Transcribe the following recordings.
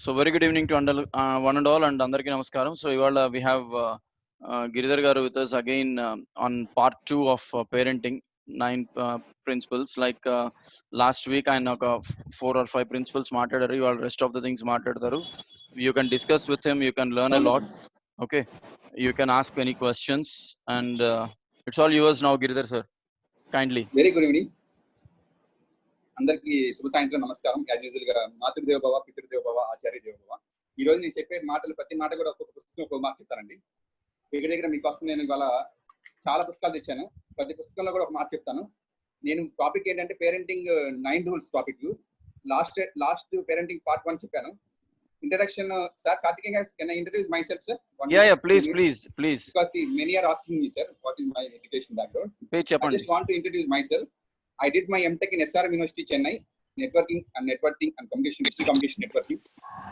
So very good evening to one and all, and andariki namaskaram. So ivala we have Giridhar garu with us again on part 2 of parenting, 9 principles. Like last week I know 4 or 5 principles maatadaru. Ivala rest of the things maatadaru. You can discuss with him. You can learn a lot. Okay, you can ask any questions, and it's all yours now, Giridhar sir. Kindly. Very good evening. అందరికీ శుభ సాయంత్రం నమస్కారం. As usual గా మాతృదేవ భవ, పితృదేవ భవ, ఆచార్య దేవ భవ. ఈ రోజు నేను చెప్పే మాటలు ప్రతి మాట కూడా ఒక్కొక్క పుస్తకం ఒక్కొక్క మాట చెప్తానండి. దగ్గర మీకోసం నేను ఇవాళ చాలా పుస్తకాలు తెచ్చాను. ప్రతి పుస్తకంలో కూడా ఒక మాట చెప్తాను. నేను టాపిక్ ఏంటంటే parenting 9 rules topic. Last parenting part 1 చెప్పాను. ఇంట్రడక్షన్ సార్ కార్తికేయ గారు, can I introduce my self sir? Yeah, please. Because many are asking me, sir, what is my education background? I just want to introduce myself. I did my MTech in SRM University, Chennai, networking and communication, digital communication networking.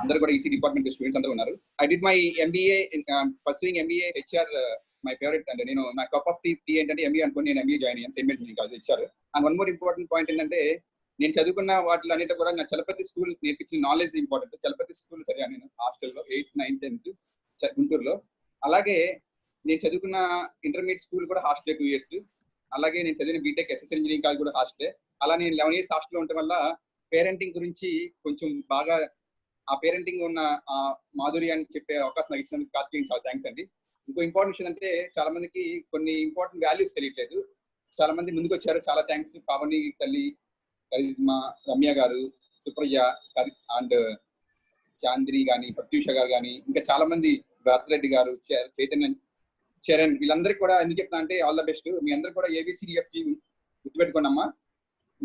Under got EC department students under unnaru. I did my MBA in pursuing MBA HR, my favorite, and my cup of tea and MBA and MBA join in St. Mary's College HR. And one more important point ఏంటంటే నేను చదువుకున్న వాటిలో అన్నిటి కూడా నా Chalapathi school నేర్పించిన knowledge important. Chalapathi school చదివాను నేను హాస్టల్లో 8th, 9th, 10th గుంటూరులో. అలాగే నేను చదువుకున్న ఇంటర్మీడియట్ స్కూల్ కూడా హాస్టల్ 2 years. అలాగే నేను చదివిన బీటెక్ ఎస్ఎస్ ఇంజనీరింగ్ కాలేజ్ కూడా హాస్టలే. అలా నేను 11 years హాస్టల్లో ఉండటం వల్ల పేరెంటింగ్ గురించి కొంచెం బాగా ఆ పేరెంటింగ్ ఉన్న ఆ మాధుర్యాన్ని చెప్పే అవకాశం నాకు ఇచ్చినందుకు కార్తీక్ చాలా థ్యాంక్స్ అండి. ఇంకో ఇంపార్టెంట్ విషయం అంటే చాలా మందికి కొన్ని ఇంపార్టెంట్ వాల్యూస్ తెలియట్లేదు. చాలా మంది ముందుకు వచ్చారు, చాలా థ్యాంక్స్. పావని తల్లి, కరిజ్మా, రమ్య గారు, సుప్రజ అండ్ చాంద్రి కానీ, ప్రత్యూష గారు కానీ, ఇంకా చాలా మంది, భరత్రెడ్డి గారు, చైతన్య, చరణ్, వీళ్ళందరికీ కూడా ఎందుకు చెప్తా అంటే ఆల్ ద బెస్ట్. మీ అందరూ కూడా ABCDFG గుర్తుపెట్టుకోండి అమ్మా.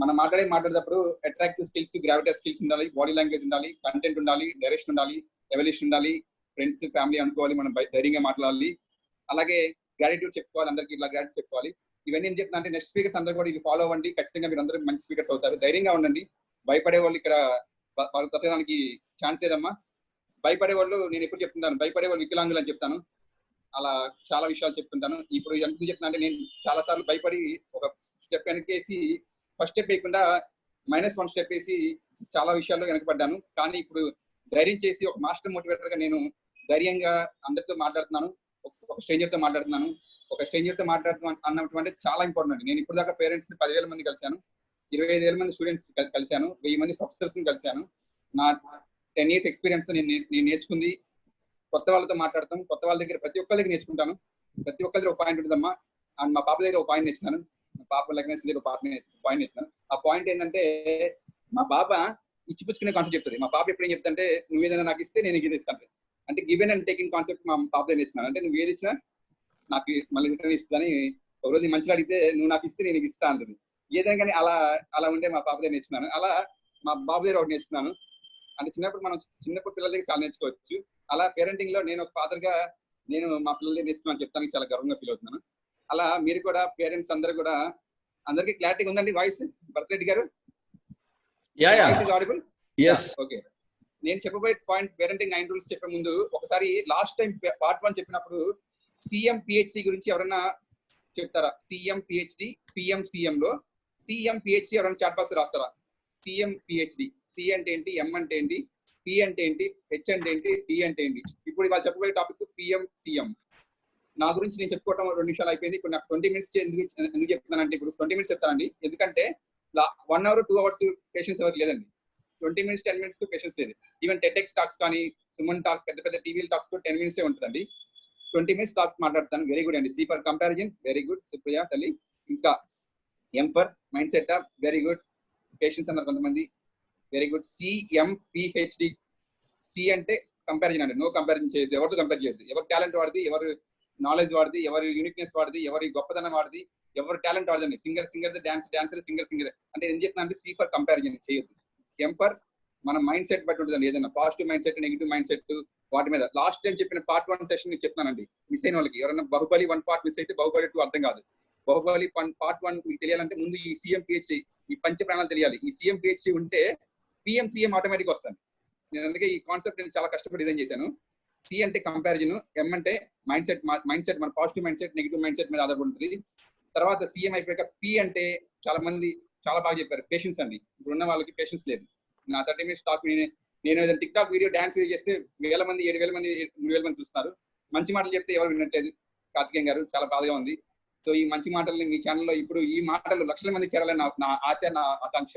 మనం మాట్లాడేటప్పుడు అట్రాక్టివ్ స్కిల్స్, గ్రావిటీ స్కిల్స్ ఉండాలి, బాడీ లాంగ్వేజ్ ఉండాలి, కంటెంట్ ఉండాలి, డైరెక్షన్ ఉండాలి, ఎవల్యూషన్ ఉండాలి, ఫ్రెండ్స్ ఫ్యామిలీ అనుకోవాలి, మనం ధైర్యంగా మాట్లాడాలి, అలాగే గ్రాటిట్యూడ్ చెప్పుకోవాలి, అందరికీ ఇట్లా గ్రాటిట్యూడ్ చెప్పుకోవాలి. ఇవన్నీ ఏం చెప్తున్నా అంటే నెక్స్ట్ స్పీకర్స్ అందరూ కూడా ఇది ఫాలో అవ్వండి. ఖచ్చితంగా మీరు అందరూ మంచి స్పీకర్స్ అవుతారు. ధైర్యంగా ఉండండి. భయపడే వాళ్ళు ఇక్కడ వాళ్ళు తప్పడానికి ఛాన్స్ లేదమ్మా. భయపడే వాళ్ళు నేను ఎప్పుడు చెప్తుంటాను, భయపడే వాళ్ళు వికలాంగులు అని చెప్తాను. అలా చాలా విషయాలు చెప్తుంటాను. ఇప్పుడు ఎందుకు చెప్తున్నా అంటే నేను చాలా సార్లు భయపడి ఒక స్టెప్ వెనకేసి ఫస్ట్ స్టెప్ వేయకుండా -1 స్టెప్ వేసి చాలా విషయాల్లో వెనకపడ్డాను. కానీ ఇప్పుడు ధైర్యం చేసి ఒక మాస్టర్ మోటివేటర్గా నేను ధైర్యంగా అందరితో మాట్లాడుతున్నాను. ఒక స్ట్రేంజర్తో మాట్లాడుతున్నాను. ఒక స్ట్రేంజర్తో మాట్లాడుతున్నాను అన్నటువంటి చాలా ఇంపార్టెంట్ అండి. నేను ఇప్పుడు దాకా పేరెంట్స్ని 10,000 మంది కలిశాను, 25,000 మంది స్టూడెంట్స్ కలిశాను, 1000 మంది ప్రొఫెసర్స్ని కలిశాను. నా 10 years ఎక్స్పీరియన్స్ నేను నేర్చుకుంది కొత్త వాళ్ళతో మాట్లాడతాం. కొత్త వాళ్ళ దగ్గర ప్రతి ఒక్కరి దగ్గర నేర్చుకుంటాను. ప్రతి ఒక్కరి దగ్గర ఒక పాయింట్ ఉంటుందమ్మా. అండ్ మా పాప దగ్గర ఒక పాయింట్ నేర్చున్నాను. మా పాప లగ్నెస్ దగ్గర ఒక పాయింట్ నేర్చున్నాను. ఆ పాయింట్ ఏంటంటే మా పాప ఇచ్చిపుచ్చుకునే కాన్సెప్ట్ చెప్తుంది. మా పాప ఎప్పుడు ఏం చెప్తుంటే నువ్వు ఏదైనా నాకు ఇస్తే నేను ఇది ఇస్తాను. అంటే గివెన్ అండ్ టేకింగ్ కాన్సెప్ట్ మా పాప దగ్గర నేర్చున్నాను. అంటే నువ్వు ఏది ఇచ్చినా నాకు మళ్ళీ రిటర్న్ ఇస్తుందని, ఒకరోజు మంచిగా అడిగితే నువ్వు నాకు ఇస్తే నేను ఇస్తా అంటుంది. ఏదైనా కానీ అలా ఉంటే మా పాప దగ్గర నేర్చున్నాను. అలా మా బాబు దగ్గర ఒకటి నేర్చున్నాను. అంటే చిన్నప్పుడు పిల్లల దగ్గర చాలా నేర్చుకోవచ్చు. అలా పేరెంటింగ్ లో నేను ఒక ఫాదర్ గా నేను మా పిల్లలకి నేర్చుకున్నాను చెప్తానికి చాలా గర్వంగా ఫీల్ అవుతున్నాను. అలా మీరు కూడా పేరెంట్స్ అందరూ కూడా, అందరికి క్లారిటీ ఉందండి వాయిస్? భరత్రెడ్డి గారు ఆడిబుల్? ఓకే. నేను చెప్పబోయే పాయింట్ పేరెంటింగ్ 9 రూల్స్ చెప్పే ముందు ఒకసారి లాస్ట్ టైం పార్ట్ 1 చెప్పినప్పుడు CM PhD గురించి ఎవరన్నా చెప్తారా? CM PhD, PM CM లో CM PhD ఎవరైనా చాట్ బాక్స్ రాస్తారా? CM PhD, C అంటే ఏంటి, M అంటే ఏంటి, P అంటే ఏంటి, H అంటే ఏంటి, D అంటే ఏంటి? ఇప్పుడు ఇవాళ చెప్పబోయే టాపిక్ PM CM. నా గురించి నేను చెప్పుకోవటం 2 నిమిషాలు అయిపోయింది. ఇప్పుడు నాకు 20 minutes ఎందుకు చెప్తున్నానంటే ఇప్పుడు 20 minutes చెప్తానండి. ఎందుకంటే 1 hour 2 hours పేషెన్స్ ఎవరికి లేదండి. 20 minutes 10 minutes పేషెన్స్ లేదు. ఈవెన్ టెటెక్స్ టాక్స్ కానీ, సుమన్ టాక్, పెద్ద టీవీ టాక్స్ కూడా 10 minutes ఉంటుందండి. 20 minutes టాక్ మాట్లాడతాను. వెరీ గుడ్ అండి. C for comparison, very good Supriya తల్లి. ఇంకా M for mind set up, very good. Patience అన్నారు కొంతమంది, వెరీ గుడ్. CMPHD, C అంటే కంపారిజన్ అండి. నో కంపారిజన్ చేయొద్దు, ఎవరితో కంపేర్ చేయొద్దు. ఎవరి టాలెంట్ వాడిది, ఎవరు నాలెడ్జ్ వాడిది, ఎవరి యూనిక్నెస్ వాడిది, ఎవరి గొప్పదనం వాడిది, ఎవరి టాలెంట్ వాడిదండి. Singer dancer singer. అంటే ఏం చెప్తున్నా అంటే C ఫర్ కంపారిజన్ చేయొద్దు. M ఫర్ మన మైండ్ సెట్ బట్టి ఉంటుందండి. ఏదైనా positive mindset, negative mindset, వాటి మీద లాస్ట్ టైం చెప్పిన పార్ట్ 1 సెషన్ మీకు చెప్తానండి. మిస్ అయిన వాళ్ళకి, ఎవరైనా బాహుబలి 1 పార్ట్ మిస్ అయితే బాహుబలి 2 అర్థం కాదు. బాహుబలి పార్ట్ 1 మీకు తెలియాలంటే ముందు ఈ CM PhD, ఈ పంచ ప్రాణాలు తెలియాలి. ఈ CM PhD ఉంటే PM CM ఆటోమేటిక్ వస్తాను. నేను అందుకే ఈ కాన్సెప్ట్ నేను చాలా కష్టపడి డిజైన్ చేశాను. C అంటే కంపారిజన్, M అంటే మైండ్ సెట్ మన positive mindset, negative mind set మీద ఆధారపడి ఉంటుంది. తర్వాత CM అయిపోయాక P అంటే చాలా మంది చాలా బాగా చెప్పారు, పేషెన్స్ అండి. ఇప్పుడున్న వాళ్ళకి పేషెన్స్ లేదు. నా 30 minutes టాక్ నేను ఏదైనా tick talk video dance video చేస్తే 1000 మంది 7000 మంది 3000 మంది చూస్తున్నారు. మంచి మాటలు చెప్తే ఎవరు వినట్లేదు. కార్తికేయన్ గారు చాలా బాధగా ఉంది. సో ఈ మంచి మాటల్ని మీ ఛానల్లో ఇప్పుడు ఈ మాటలు లక్షల మందికి చేరాలని నా ఆశ, నా ఆకాంక్ష.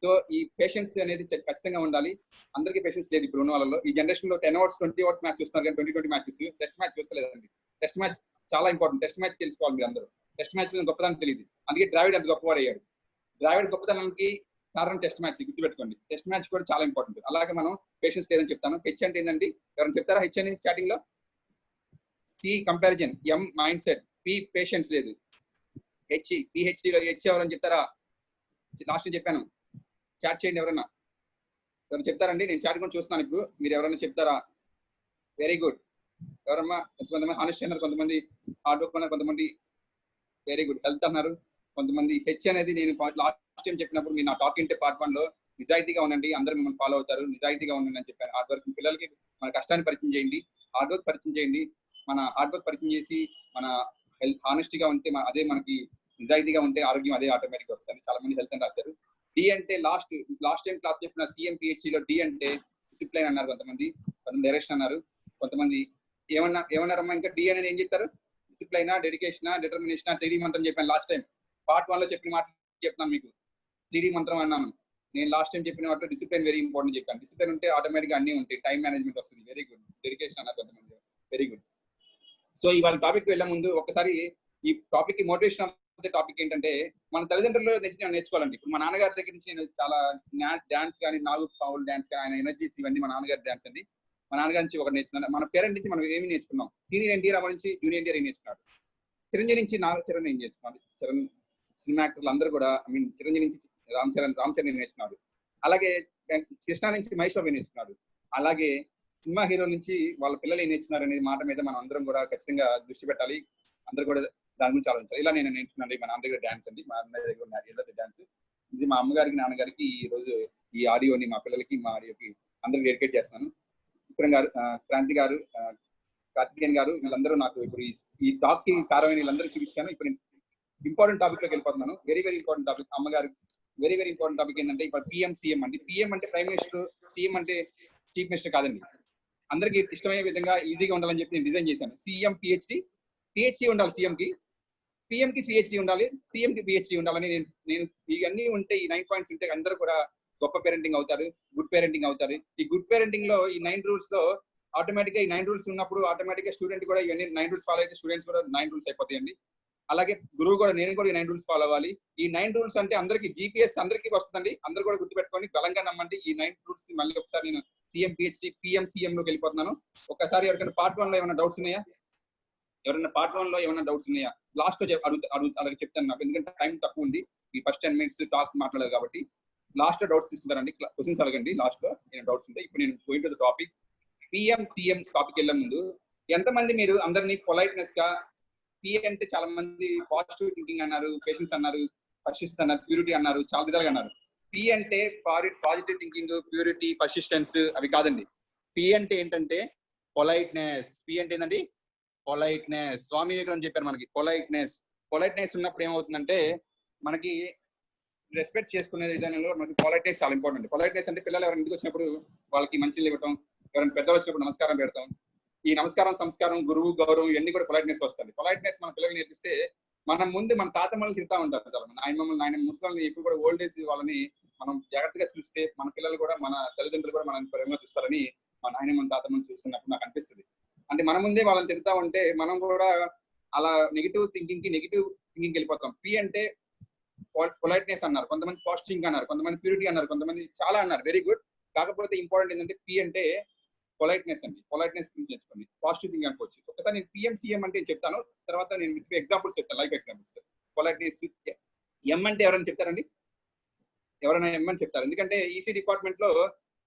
సో ఈ పేషెన్స్ అనేది ఖచ్చితంగా ఉండాలి. అందరికీ పేషెన్స్ లేదు ఇప్పుడు ఉన్న వాళ్ళలో. ఈ జనరేషన్ లో 10 అవర్స్ 20 అవర్స్ మ్యాచ్ చూస్తున్నారు కానీ 20 మ్యాచెస్. టెస్ట్ మ్యాచ్ చూస్తలేదండి. టెస్ట్ మ్యాచ్ చాలా ఇంపార్టెంట్. టెస్ట్ మ్యాచ్ తెలుసుకోవాలి మీరు అందరూ. టెస్ట్ మ్యాచ్ గొప్పదాన్ని తెలియదు. అందుకే ద్రావిడ్ అంత గొప్పవాడు అయ్యాడు. ద్రావిడ్ గొప్పతనానికి కారణం టెస్ట్ మ్యాచ్. గుర్తుపెట్టుకోండి. టెస్ట్ మ్యాచ్ కూడా చాలా ఇంపార్టెంట్. అలాగే మనం పేషెన్స్ లేదని చెప్తాను. హెచ్ అంటే ఏంటండి? ఎవరైనా చెప్తారా హెచ్ అని స్టార్టింగ్ లో? సి కంపారిజన్, ఎం మైండ్ సెట్, పి పేషెన్స్ లేదు. హెచ్ పిహెచ్డి లో హెచ్ ఎవరని చెప్తారా? లాస్ట్ చెప్పాను. చాట్ చేయండి ఎవరన్నా. ఎవరు చెప్తారండి? నేను చాట్ కూడా చూస్తున్నాను ఇప్పుడు. మీరు ఎవరైనా చెప్తారా? Very good. ఎవరమ్మా? కొంతమంది హానెస్ట్ అన్నారు, కొంతమంది హార్డ్ వర్క్ అన్నారు, కొంతమంది వెరీ గుడ్ హెల్త్ అన్నారు, కొంతమంది హెచ్ అనేది నేను లాస్ట్ టైం చెప్పినప్పుడు మీరు నా టాక్ ఇంటే పార్ట్ 1 లో నిజాయితీగా ఉండండి, అందరూ మిమ్మల్ని ఫాలో అవుతారు, నిజాయితీగా ఉండండి అని చెప్పాను. హార్డ్ వర్క్ పిల్లలకి మన కష్టాన్ని పరిచయం చేయండి, హార్డ్ వర్క్ పరిచయం చేయండి. మన హార్డ్ వర్క్ పరిచయం చేసి మన హెల్త్ హానెస్ట్గా ఉంటే అదే మనకి నిజాయితీగా ఉంటే ఆరోగ్యం అదే ఆటోమేటిక్గా వస్తుంది. చాలా మంది హెల్త్ అని రాశారు. డి అంటే లాస్ట్ టైం క్లాస్ చెప్పిన సిఎంపిహెచ్లో డి అంటే డిసిప్లైన్ అన్నారు, కొంతమంది డైరెక్షన్ అన్నారు, కొంతమంది ఏమన్నారమ్మా ఇంకా డి అనేది ఏం చెప్తారు? డిసిప్లైనా, డెడికేషనా, డిటర్మినేషనా, 3D మంత్రం చెప్పాను లాస్ట్ టైం. పార్ట్ 1 లో చెప్పిన మాట చెప్తాను మీకు. 3D మంత్రం అన్నాను నేను లాస్ట్ టైం చెప్పిన వాటిలో. డిసిప్లైన్ వెరీ ఇంపార్టెంట్ చెప్పాను. డిసిప్లైన్ ఉంటే ఆటోమేటిక్గా అన్ని ఉంటాయి. టైం మేనేజ్మెంట్ వస్తుంది. Very good. డెడికేషన్ అన్నారు కొంతమంది. Very good. సో ఇవాళ టాపిక్ వెళ్ళే ముందు ఒకసారి ఈ టాపిక్ మోటివేషన్ టాపిక్ ఏంటంటే మన తల్లిదండ్రులు నేర్చుకోవాలండి. ఇప్పుడు మా నాన్నగారి దగ్గర నుంచి నేను చాలా డాన్స్ కానీ, నాలుగు పావులు డాన్స్ కానీ, ఆయన ఎనర్జీస్ ఇవన్నీ మా నాన్నగారి డాన్స్ అండి. మా నాన్నగారి నుంచి ఒకటి నేర్చుకున్నాను. మన పేరెంట్ నుంచి మనం ఏమి నేర్చుకున్నాం? సీనియర్ ఎన్టీఆర్ రామ నుంచి జూనియర్ ఎన్టీఆర్ ఏం నేర్చుకున్నాడు? చిరంజీవి నుంచి నాగ చరణ్ ఏం నేర్చుకున్నాడు? చరణ్ సినిమా యాక్టర్లు అందరూ కూడా చిరంజీవి నుంచి రామ్ చరణ్ నేర్చుకున్నాడు. అలాగే కృష్ణ నుంచి మహేష్ బాబు నేర్చుకున్నాడు. అలాగే సినిమా హీరో నుంచి వాళ్ళ పిల్లలు ఏం నేర్చుకున్నారు అనే మాట మీద మనం అందరం కూడా ఖచ్చితంగా దృష్టి పెట్టాలి. అందరూ కూడా దాని గురించి ఆలోచించాలి. ఇలా నేను నేర్చుకున్నాను. మా నాన్న దగ్గర డాన్స్ అండి, మా అన్నయ్య దగ్గర డాన్స్. ఇది మా అమ్మగారికి, నాన్నగారికి ఈ రోజు ఈ ఆడియోని మా పిల్లలకి, మా ఆడియోకి అందరికి డెడికేట్ చేస్తున్నాను. విక్రమ్ గారు, క్రాంతి గారు, కార్తికేయన్ గారు, వీళ్ళందరూ నాకు ఇప్పుడు ఈ టాక్ కి కారణమైన వీళ్ళందరూ చూపించాను. ఇప్పుడు ఇంపార్టెంట్ టాపిక్ లోకి వెళ్ళిపోతున్నాను. Very very important topic. అమ్మగారు వెరీ వెరీ ఇంపార్టెంట్ టాపిక్ ఏంటంటే ఇప్పుడు పిఎం సీఎం అండి. పిఎం అంటే ప్రైమ్ మినిస్టర్, సీఎం అంటే చీఫ్ మినిస్టర్ కాదండి. అందరికి ఇష్టమయ్యే విధంగా ఈజీగా ఉండాలని చెప్పి నేను డిజైన్ చేశాను. సీఎం పిహెచ్డి ఉండాలి, సీఎంకి పిఎంకి పిహెచ్డి ఉండాలి, సీఎంకి పిహెచ్డి ఉండాలని నేను ఇవన్నీ ఉంటే, ఈ 9 పాయింట్స్ ఉంటే అందరూ కూడా గొప్ప పేరెంటింగ్ అవుతారు, గుడ్ పేరెంటింగ్ అవుతారు. ఈ గుడ్ పేరెంటింగ్ లో ఈ 9 రూల్స్ లో ఆటోమేటిక్ గా ఈ 9 రూల్స్ ఉన్నప్పుడు ఆటోమేటిక్ గా స్టూడెంట్ కూడా ఇవన్నీ 9 రూల్స్ ఫాలో అయితే స్టూడెంట్స్ కూడా 9 రూల్స్ అయిపోతాయండి. అలాగే గురువు కూడా, నేను కూడా ఈ 9 రూల్స్ ఫాలో అవ్వాలి. ఈ 9 రూల్స్ అంటే అందరికి జీపీఎస్ అందరికీ వస్తుందండి. అందరూ కూడా గుర్తుపెట్టుకొని బలంగా నమ్మండి. ఈ 9 రూల్స్ మళ్ళీ ఒకసారి నేను సీఎం పిహెచ్డి పిఎం సీఎం లోకి వెళ్ళిపోతున్నాను. ఒకసారి ఎవరికైనా పార్ట్ 1 లో ఏమైనా డౌట్స్ ఉన్నాయా? ఎవరైనా పార్ట్ 1 లో ఏమైనా డౌట్స్ ఉన్నాయా? లాస్ట్ లో అలాగే చెప్తాను నాకు, ఎందుకంటే టైం తక్కువ ఉంది. ఈ ఫస్ట్ 10 మినిట్స్ టాక్ మాట్లాడాలి కాబట్టి లాస్ట్ లో డౌట్స్ తీసుకుంటారండి. క్వశ్చన్స్ అడగండి లాస్ట్ లో ఏమైనా డౌట్స్ ఉంటాయి. ఇప్పుడు నేను going to the topic. PM CM topic వెళ్ళే ముందు ఎంతమంది మీరు అందరినీ పొలైట్నెస్ గా, పి అంటే చాలా మంది పాజిటివ్ థింకింగ్ అన్నారు, పేషెన్స్ అన్నారు, పర్సిస్టెన్స్ అన్నారు, ప్యూరిటీ అన్నారు, చాలా విధాలుగా అన్నారు. పి అంటే పాజిటివ్ థింకింగ్, ప్యూరిటీ, పర్సిస్టెన్స్ అవి కాదండి. పి అంటే ఏంటంటే పొలైట్నెస్. పి అంటే ఏంటండి? పొలైట్నెస్. స్వామి వివేకానంద చెప్పారు మనకి పొలైట్నెస్ ఉన్నప్పుడు ఏమవుతుందంటే మనకి రెస్పెక్ట్ చేసుకునే విధానంలో మనకి పొలైట్నెస్ చాలా ఇంపార్టెంట్. పొలైట్నెస్ అంటే పిల్లలు ఎవరైనా ఇంటికి వచ్చినప్పుడు వాళ్ళకి మంచిలు ఇవ్వటం, ఎవరైనా పెద్దలు వచ్చినప్పుడు నమస్కారం పెడతాం. ఈ నమస్కారం, సంస్కారం, గురువు గౌరవం ఇవన్నీ కూడా పొలైట్నెస్ వస్తుంది. పొలైట్నెస్ మన పిల్లలు నేర్పిస్తే మనం ముందు మన తాతమ్మల్ని తింటా ఉంటారు చాలా మంది. ఆయన ముసలిని ఎప్పుడు కూడా ఓల్డ్ ఏజ్ వాళ్ళని మనం జాగ్రత్తగా చూస్తే మన పిల్లలు కూడా, మన తల్లిదండ్రులు కూడా మనం ప్రేమగా చూస్తారని మా నాయనమ్మ తాతమ్మని చూస్తున్నప్పుడు నాకు అనిపిస్తుంది. అంటే మన ముందే వాళ్ళని తిడతా ఉంటే మనం కూడా అలా నెగిటివ్ థింకింగ్ వెళ్ళిపోతాం. పి అంటే పొలైట్నెస్ అన్నారు, కొంతమంది పాజిటివ్ అన్నారు, కొంతమంది ప్యూరిటీ అన్నారు, కొంతమంది చాలా అన్నారు. Very good. కాకపోతే ఇంపార్టెంట్ ఏంటంటే పి అంటే పొలైట్నెస్ అండి. పొలైట్నెస్ గురించి నేర్చుకోండి. పాజిటివ్ థింగ్ అనుకోవచ్చు. ఒకసారి నేను పిఎం సీఎం అంటే చెప్తాను, తర్వాత నేను ఎగ్జాంపుల్స్ చెప్తాను, లైఫ్ ఎగ్జాంపుల్స్. పొలైట్నెస్. ఎం అంటే ఎవరైనా చెప్తారండి? ఎవరైనా ఎం అని చెప్తారు? ఎందుకంటే ఈసీ డిపార్ట్మెంట్ లో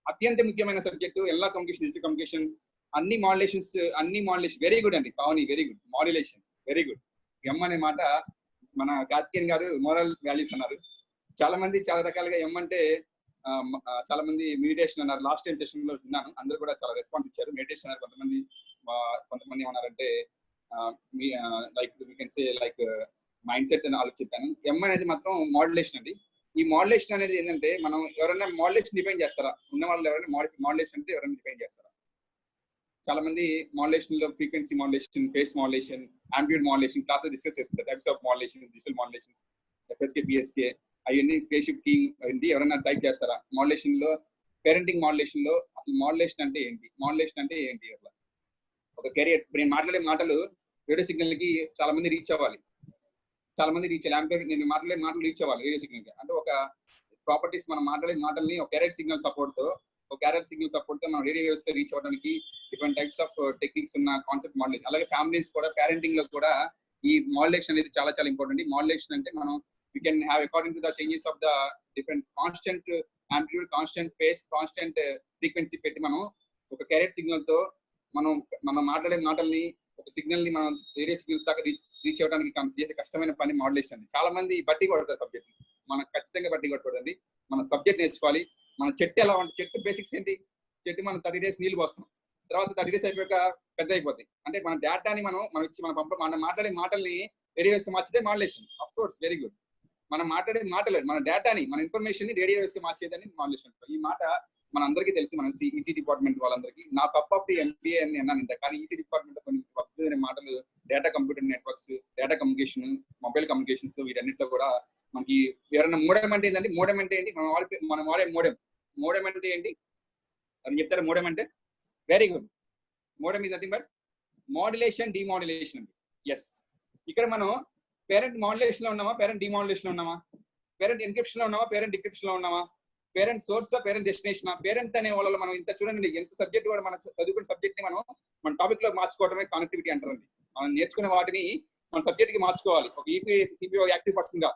అత్యంత ముఖ్యమైన సబ్జెక్టు ఎలా కమ్యూనికేషన్, డిజిటల్ కమ్యూనికేషన్, అన్ని మాడ్యులేషన్. వెరీ గుడ్ అండి Pavani, very good. Modulation very good. M అనే మాట మన కార్తికేయన్ గారు మోరల్ వాల్యూస్ అన్నారు. చాలా మంది చాలా రకాలుగా ఎం అంటే చాలా మంది మెడిటేషన్ అన్నారు. లాస్ట్ టైం సెషన్ లో విన్నాను, అందరూ కూడా చాలా రెస్పాన్స్ ఇచ్చారు. మెడిటేషన్ అన్నారు కొంతమంది ఏమన్నారంటే like you can say like mind set అని ఆలోచించాను. ఎం అనేది మాత్రం మాడ్యులేషన్ అండి. ఈ మోడ్యులేషన్ అనేది ఏంటంటే మనం ఎవరైనా మోడ్యులేషన్ డిఫైన్ చేస్తారా? ఉన్న వాళ్ళు ఎవరైనా మోడ్యులేషన్ అంటే ఎవరైనా డిఫైన్ చేస్తారా? చాలా మంది మోడ్యులేషన్ లో frequency modulation, phase modulation, amplitude modulation classes discuss చేస్తారు. Types of modulation, digital modulation, FSK, PSK, అవన్నీ ఫేస్ షిఫ్టింగ్ ఏంటి ఎవరైనా టైప్ చేస్తారా? మోడ్యులేషన్ లో, పేరెంటింగ్ మోడ్యులేషన్ లో అసలు మోడ్యులేషన్ అంటే ఏంటి? మోడ్యులేషన్ అంటే ఏంటి? అట్లా ఒక కెరియర్ నేను మాట్లాడే మాటలు రేడియో సిగ్నల్ కి చాలా మంది రీచ్ అవ్వాలి. చాలా మంది రీచ్ అవ్వాలి. నేను మాట్లాడే మాటలు రీచ్ అవ్వాలి రేడియో సిగ్నల్ కి. అంటే ఒక ప్రాపర్టీస్ మనం మాట్లాడే మాటల్ని ఒక క్యారియర్ సిగ్నల్ సపోర్ట్ తో మనం రేడియో వేవ్స్ రీచ్ అవ్వడానికి డిఫరెంట్ టైప్స్ ఆఫ్ టెక్నిక్స్ ఉన్న కాన్సెప్ట్ మోడ్యులేషన్. అలాగే ఫ్యామిలీస్ కూడా పేరెంటింగ్ లో కూడా ఈ మోడ్యులేషన్ అనేది చాలా చాలా ఇంపార్టెంట్. మోడ్యులేషన్ అంటే మనం we can have according to the changes of the different constant amplitude, constant phase, constant frequency పెట్టి మనం ఒక క్యారియర్ సిగ్నల్ తో మనం మాట్లాడే మాటల్ని ఒక సిగ్నల్ ని మనం రేడియో సిగ్నల్స్ దాకా రీచ్ అవ్వడానికి చేసే కష్టమైన పని మోడ్యులేషన్ అండి. చాలా మంది బట్టి కొడతారు సబ్జెక్ట్. మనం ఖచ్చితంగా బట్టి కొట్టకూడదండి. మన సబ్జెక్ట్ నేర్చుకోవాలి. మన చెట్టు ఎలా ఉంటుంది? చెట్టు బేసిక్స్ ఏంటి? చెట్టు మనం 30 days నీళ్ళు పోస్తాం, తర్వాత 30 days అయిపోయాక పెద్ద అయిపోతాయి. అంటే మన డేటాని మనం మాట్లాడే మాటల్ని రేడియో వేవ్స్ కి మార్చితే modulation. Of course very good. మనం మాట్లాడే మాటలు మన డేటాని, మన ఇన్ఫర్మేషన్ ని రేడియో వేవ్స్ కి మార్చేదని మోడ్యులేషన్. ఈ మాట మన అందరికీ తెలుసు. మనం ఈసీ డిపార్ట్మెంట్ వాళ్ళందరికీ నా కప్ ఆఫ్ టీ ఎంబీఏ అని అన్నాను. కానీ ఈసీ డిపార్ట్మెంట్ కొన్ని వస్తున్న మాటలు data computer networks, data communication, mobile communications వీటన్నిటిలో కూడా మనకి ఎవరైనా మోడెం అంటే ఏంటంటే, మోడెం అంటే ఏంటి? మనం వాడే మోడెం అంటే ఏంటి అని చెప్తారు. మోడెం అంటే very good. Modem is nothing but modulation, demodulation అండి. ఎస్, ఇక్కడ మనం పేరెంట్ మోడ్యులేషన్ లో ఉన్నామా, పేరెంట్ డిమోడ్యులేషన్ లో ఉన్నామా? పేరెంట్ ఎన్క్రిప్షన్ లో ఉన్నామా, పేరెంట్ డిక్రిప్షన్ లో ఉన్నామా? Parent source, parent destination. Parent అనే వాళ్ళలో మనం ఇంత చూడండి, ఎంత సబ్జెక్ట్ కూడా మన చదువుకున్న సబ్జెక్ట్ ని మన టాపిక్ లో మార్చుకోవడమే కనెక్టివిటీ అంటారండి. మనం నేర్చుకునే వాటిని మన సబ్జెక్ట్ కి మార్చుకోవాలి. ఒక ఈపీ యాక్టివ్ పర్సన్ గా,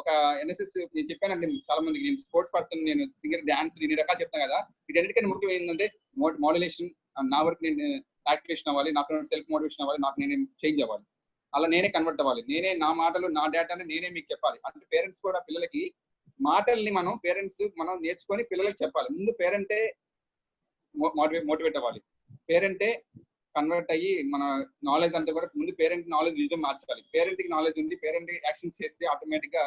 ఒక ఎన్ఎస్ఎస్ నేను చెప్పానండి చాలా మందికి. నేను స్పోర్ట్స్ పర్సన్, నేను సింగర్, డాన్స్, ఇన్ని రకాలు చెప్తాను కదా. వీటన్నిటికన్నా ముఖ్యం ఏంటంటే మోడ్యులేషన్. నా వరకు నేను యాక్టివేషన్ అవ్వాలి, నాకు సెల్ఫ్ మోటివేషన్ అవ్వాలి, నాకు నేనే చేంజ్ అవ్వాలి, అలా నేనే కన్వర్ట్ అవ్వాలి, నేనే నా మాటలు, నా డేటాని నేనే మీకు చెప్పాలి. అంటే పేరెంట్స్ కూడా పిల్లలకి మాటల్ని మనం నేర్చుకొని పిల్లలకి చెప్పాలి. ముందు పేరెంటే మోటివేట్ అవ్వాలి, పేరెంటే కన్వర్ట్ అయ్యి మన నాలెడ్జ్ అంతా కూడా ముందు పేరెంట్ నాలెడ్జ్ విజన్ మార్చాలి. పేరెంట్ కి నాలెడ్జ్ ఉంది, పేరెంట్ యాక్షన్స్ చేస్తే ఆటోమేటిక్ గా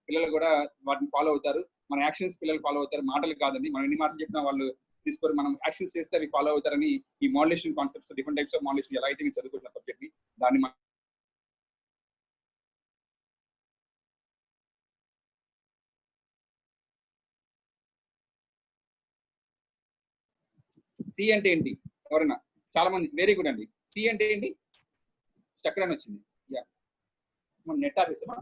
పిల్లలు కూడా వాటిని ఫాలో అవుతారు. మన యాక్షన్స్ పిల్లలు ఫాలో అవుతారు, మాటలు కాదండి. మనం ఎన్ని మాటలు చెప్పినా వాళ్ళు తీసుకొని మనం యాక్షన్స్ చేస్తే అవి ఫాలో అవుతారని ఈ modulation concepts, different types of modulation ఎలా అయితే మీరు చదువుకుంటున్న సబ్జెక్ట్ ని దాన్ని సి అంటే ఏంటి? ఎవరైనా చాలా మంది వెరీ గుడ్ అండి. సి అంటే ఏంటి? స్ట్రక్చర్ అని వచ్చింది. యా, మనం net ఆఫీసమా?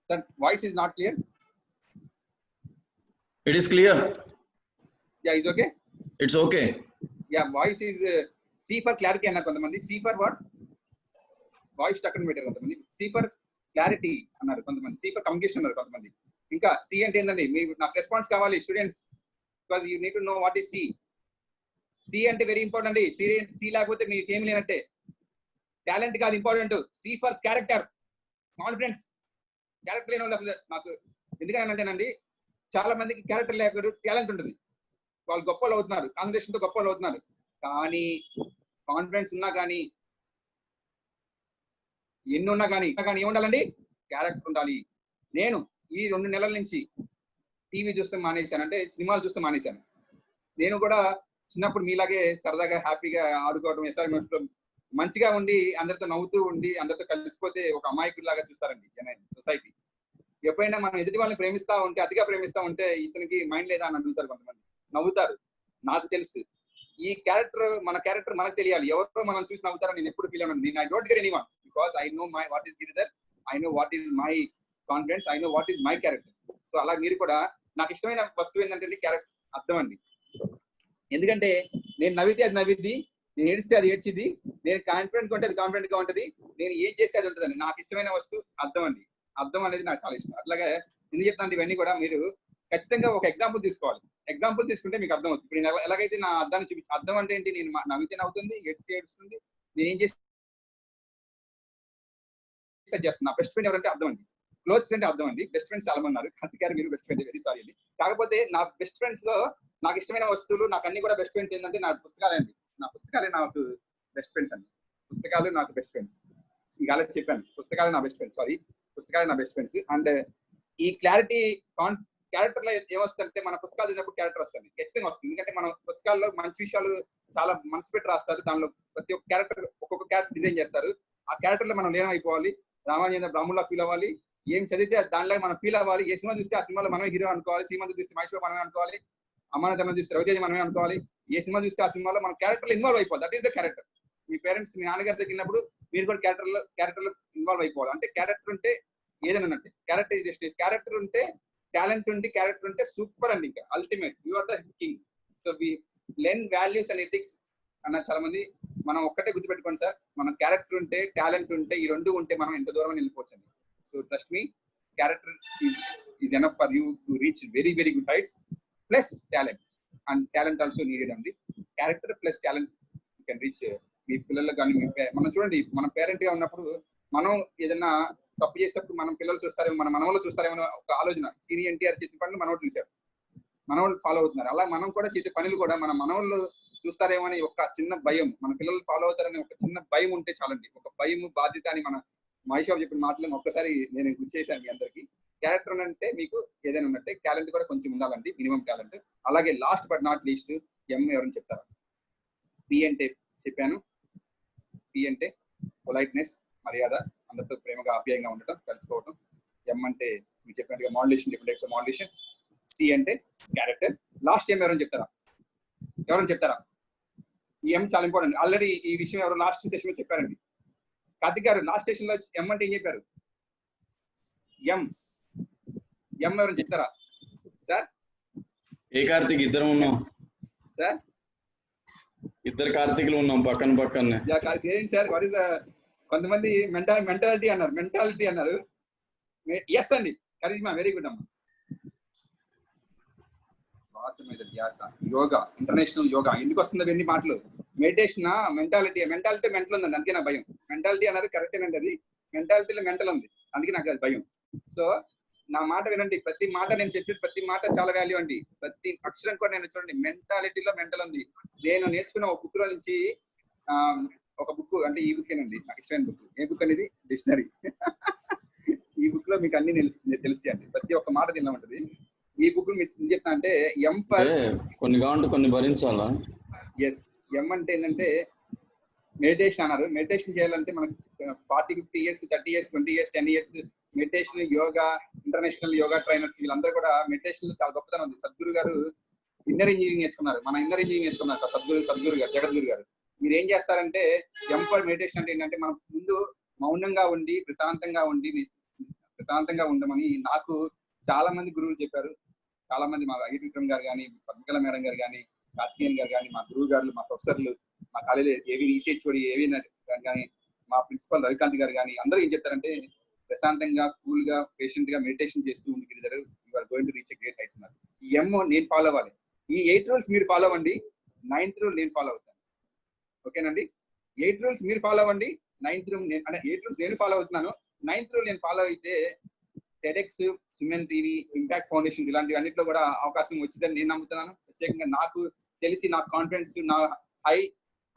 Then voice is not clear. It is clear. Yeah, is okay. It's okay. Yeah, voice is C for clarity అన్నారు కొంతమంది. C for what? వాయిస్ టక్కన పెట్టారు కొంతమంది. C for clarity అన్నారు కొంతమంది. C for communication అన్నారు కొంతమంది. ఇంకా C అంటే ఏంటండి? మీకు నాకు రెస్పాన్స్ కావాలి students, because you need to know what is C. C అంటే వెరీ ఇంపార్టెంట్ అండి. C లేకపోతే మీకు ఏం లేనట్టే. టాలెంట్ కాదు important. C for character, confidence. Character లేని వాళ్ళు అసలు నాకు ఎందుకంటేనండి, చాలా మందికి క్యారెక్టర్ లేకపోతే టాలెంట్ ఉంటుంది, వాళ్ళు గొప్ప వాళ్ళు అవుతున్నారు, కాన్ఫిడెన్స్ తో గొప్ప వాళ్ళు అవుతున్నారు. కానీ కాన్ఫిడెన్స్ ఉన్నా కానీ, ఎన్ని ఉన్నా కానీ ఏముండాలండి? క్యారెక్టర్ ఉండాలి. నేను ఈ 2 నెలల నుంచి టీవీ చూస్తే మానేశాను, అంటే సినిమాలు చూస్తే మానేశాను. నేను కూడా చిన్నప్పుడు మీలాగే సరదాగా హ్యాపీగా ఆడుకోవడం, ఎస్ఆర్ఎంఎస్ లో మంచిగా ఉండి అందరితో నవ్వుతూ ఉండి అందరితో కలిసిపోతే ఒక అమాయకుడిలాగా చూస్తారండి సొసైటీ. ఎప్పుడైనా మనం ఎదుటి వాళ్ళని ప్రేమిస్తా ఉంటే, అతిగా ప్రేమిస్తా ఉంటే ఇతనికి మైండ్ లేదా అని అడుగుతారు కొంతమంది, నవ్వుతారు. నాకు తెలుసు ఈ క్యారెక్టర్, మన క్యారెక్టర్ మనకు తెలియాలి. ఎవరో మనం చూసి నవ్వుతారని నేను ఎప్పుడు ఫీల్ అవ్వను. నేను I don't care anyone, because I know my what is Giridhar, I know what is my confidence, I know what is my character. So అలా మీరు కూడా, నాకు ఇష్టమైన వస్తువు ఏంటంటే క్యారెక్టర్ అర్థం అండి. ఎందుకంటే నేను నవ్వితే అది నవ్విద్ది, నేను ఏడిస్తే అది ఏడ్చిద్ది, నేను కాన్ఫిడెంట్ గా ఉంటే అది కాన్ఫిడెంట్ గా ఉంటుంది, నేను ఏం చేస్తే అది ఉంటుందండి. నాకు ఇష్టమైన వస్తువు అర్థం అండి. అర్థం అనేది నాకు చాలా ఇష్టం. అట్లాగే ఎందుకు చెప్తాను ఇవన్నీ కూడా, మీరు ఖచ్చితంగా ఒక ఎగ్జాంపుల్ తీసుకోవాలి. ఎగ్జాంపుల్ తీసుకుంటే మీకు అర్థం అవుతుంది. ఇప్పుడు నేను ఎలాగైతే నా అర్థాన్ని చూపించి, అర్థం అంటే ఏంటి? నేను నవ్వితే నవ్వుతుంది, ఏడిస్తే ఏడుస్తుంది, నేను ఏం చేస్తే చేస్తున్నా. బెస్ట్ ఫ్రెండ్ ఎవరంటే అర్థం అండి. క్లోజ్ ఫ్రెండ్ అర్థం అండి. బెస్ట్ ఫ్రెండ్స్ చాలా మంది ఉన్నారు, అందుకే మీరు బెస్ట్ ఫ్రెండ్, వెరీ సారీ అండి. కాకపోతే నా బెస్ట్ ఫ్రెండ్స్ లో నాకు ఇష్టమైన వస్తువులు, నాకు అన్ని కూడా బెస్ట్ ఫ్రెండ్స్ ఏంటంటే నా పుస్తకాలే అండి. నా పుస్తకాలే నాకు బెస్ట్ ఫ్రెండ్స్ అండి. పుస్తకాలు నాకు బెస్ట్ ఫ్రెండ్స్. మీకు ఆల్రెడీ చెప్పాను, పుస్తకాలు నా బెస్ట్ ఫ్రెండ్స్. పుస్తకాలు నా బెస్ట్ ఫ్రెండ్స్. అండ్ ఈ క్లారిటీ క్యారెక్టర్ లో ఏమొస్తుందంటే, మన పుస్తకాలు చదివినప్పుడు క్యారెక్టర్ వస్తుంది, ఖచ్చితంగా వస్తుంది. ఎందుకంటే మన పుస్తకాల్లో మంచి విషయాలు చాలా మనసు పెట్టి రాస్తారు. దానిలో ప్రతి ఒక్క క్యారెక్టర్ ఒక్కొక్క క్యారెక్టర్ డిజైన్ చేస్తారు. ఆ క్యారెక్టర్ లో మనం లీనం అయిపోవాలి, రామానుజేంద్ర బ్రాహ్మణులా ఫీల్ అవ్వాలి, ఏం చదివితే దానిలో మనం ఫీల్ అవ్వాలి. ఏ సినిమా చూస్తే ఆ సినిమాలో మనమే హీరో అనుకోవాలి, శ్రీమంతుడు చూస్తే మహేశ్వర మనమే అనుకోవాలి, అమ్మానాథనం చూస్తే రవితేజ మనమే అనుకోవాలి. ఏ సినిమా చూస్తే ఆ సినిమాలో మన క్యారెక్టర్ ఇన్వాల్వ్ అయిపోవాలి. That is the character. మీ పేరెంట్స్, మీ నాన్నగారి దగ్గర మీరు కూడా క్యారెక్టర్ లో ఇన్వాల్వ్ అయిపోవాలి. అంటే క్యారెక్టర్ ఉంటే ఏదైనా అంటే క్యారెక్టర్ ఉంటే టాలెంట్ ఉండి క్యారెక్టర్ ఉంటే సూపర్ అండి. ఇంకా ultimate, you are the king. So we learn values and ethics అన్న చాలా మంది. మనం ఒక్కటే గుర్తుపెట్టుకోండి సార్, మన క్యారెక్టర్ ఉంటే టాలెంట్ ఉంటే ఈ రెండు ఉంటే మనం ఎంత దూరం వెళ్ళిపోవచ్చండి. So trust me, character is enough for you to reach very very good heights. Plus talent, and talent also needed అండి. Character plus talent you can reach. మీ పిల్లలకు కానీ మనం చూడండి, మన పేరెంట్ గా ఉన్నప్పుడు మనం ఏదైనా తప్పు చేసేటప్పుడు మన పిల్లలు చూస్తారేమో, మన మనవాళ్ళు చూస్తారేమో ఒక ఆలోచన. సీనియర్ ఎన్టీఆర్ చేసిన పనులు మనవాళ్ళు చూశారు, మనవాళ్ళు ఫాలో అవుతున్నారు. అలా మనం కూడా చేసే పనులు కూడా మన మనవాళ్ళు చూస్తారేమో అని ఒక చిన్న భయం, మన పిల్లలు ఫాలో అవుతారని ఒక చిన్న భయం ఉంటే చాలండి. ఒక భయం, బాధ్యత అని మన మహేష్ బాబు చెప్పిన మాటలను ఒక్కసారి నేను గుర్తు చేశాను మీ అందరికి. క్యారెక్టర్ అంటే మీకు ఏదైనా ఉన్నట్టే, టాలెంట్ కూడా కొంచెం ఉండాలండి, మినిమం టాలెంట్. అలాగే లాస్ట్ బట్ నాట్ లీస్ట్, ఎం ఎవరని చెప్తారా? పి అంటే చెప్పాను, పి అంటే పొలైట్నెస్, మర్యాద, అందరితో ప్రేమగా ఆప్యాయంగా ఉండటం, కలుసుకోవటం. ఎం అంటే మీరు చెప్పినట్టుగా modulation, different types of modulation. C అంటే క్యారెక్టర్. లాస్ట్ ఎం ఎవరైనా చెప్తారా? ఎవరైనా చెప్తారా? ఈ ఎం చాలా ఇంపార్టెంట్. ఆల్రెడీ ఈ విషయం ఎవరు లాస్ట్ సెషన్ లో చెప్పారండి. కార్తిక్ గారు లాస్ట్ సెషన్ లో ఎం అంటే ఏం చెప్పారు? ఎం ఎవరైనా చెప్తారా సార్? ఏ కార్తిక్? ఇద్దరం ఉన్నాం సార్, ఇద్దరు కార్తిక్లు ఉన్నాం పక్కన పక్కనే. ఏంటి సార్, వాట్ ఇస్ ద, కొంతమంది మెంటాలిటీ అన్నారు. ఎస్ అండి, కరిజ్మా, వెరీ గుడ్ అమ్మా. మీద ధ్యాస, యోగా, ఇంటర్నేషనల్ యోగా. ఎందుకు వస్తుంది ఎన్ని మాటలు? మెడిటేషన్, మెంటాలిటీ మెంటల్ ఉందండి, అందుకే నా భయం. మెంటాలిటీ అన్నారు కరెక్టేనండి, అది మెంటాలిటీలో మెంటల్ ఉంది, అందుకే నాకు అది భయం. సో నా మాట వినండి, ప్రతి మాట నేను చెప్పి ప్రతి మాట చాలా వాల్యూ అండి. ప్రతి అక్షరం కూడా నేను చూడండి, మెంటాలిటీలో మెంటల్ ఉంది. నేను నేర్చుకున్న ఒక బుక్ లో నుంచి ఒక బుక్ అంటే ఈ బుక్ ఏనండి, నాకు ఇష్టమైన బుక్. ఏ బుక్ అనేది? డిక్షనరీ. ఈ బుక్ లో మీకు అన్ని తెలుస్తాయి అండి, ప్రతి ఒక్క మాట తిన్నా ఉంటది. ఈ బుక్ మీకు చెప్తా అంటే, ఎం ఫర్ కొన్ని కావాలంటే కొన్ని భరించాలా. ఎస్, ఎం అంటే ఏంటంటే మెడిటేషన్ అన్నారు. మెడిటేషన్ చేయాలంటే మనకు 40, 50 years, 30 years, 20 years, 10 years meditation, yoga, international yoga trainers వీళ్ళందరూ కూడా మెడిటేషన్ లో చాలా గొప్పతనం ఉంది. సద్గురు గారు ఇన్నర్ ఇంజనీరింగ్ నేర్చుకున్నారు, మన ఇన్నర్ ఇంజనీరింగ్ నేర్చుకున్నారు సద్గురు గారు, జగద్గురు గారు. మీరు ఏం చేస్తారంటే, ఎం ఫర్ మెడిటేషన్ అంటే ఏంటంటే, మనం ముందు మౌనంగా ఉండి ప్రశాంతంగా ఉండమని నాకు చాలా మంది గురువులు చెప్పారు. చాలా మంది మా ఐ విక్రమ్ గారు కానీ, పద్మకళ మేడం గారు కానీ, కార్తికేయన్ గారు కానీ, మా గురువు గారు, మా ప్రొఫెసర్లు, మా కాలేజీ ఏవి రీసెర్చ్ ఏవి కానీ, మా ప్రిన్సిపల్ రవికాంత్ గారు కానీ, అందరూ ఏం చెప్తారంటే, ప్రశాంతంగా, కూల్ గా, పేషెంట్ గా మెడిటేషన్ చేస్తూ ఉంది గిరిజరు, you are going to reach a great heights అన్నారు. ఈ ఎం నేను ఫాలో అవ్వాలి. ఈ 8 రూల్స్ మీరు ఫాలో అవ్వండి, 9th రూల్ నేను ఫాలో అవుతాను. ఓకేనండి? 8 రూల్స్ మీరు ఫాలో అవ్వండి, 9th రూల్ అంటే 8 రూల్స్ నేను ఫాలో అవుతున్నాను, 9th రూల్ నేను ఫాలో అయితే TEDx, Suman TV, impact foundation ఇలాంటి అన్నింటిలో కూడా అవకాశం వచ్చిందని నేను నమ్ముతున్నాను. ప్రత్యేకంగా నాకు తెలిసి, నా కాన్ఫిడెన్స్, నా high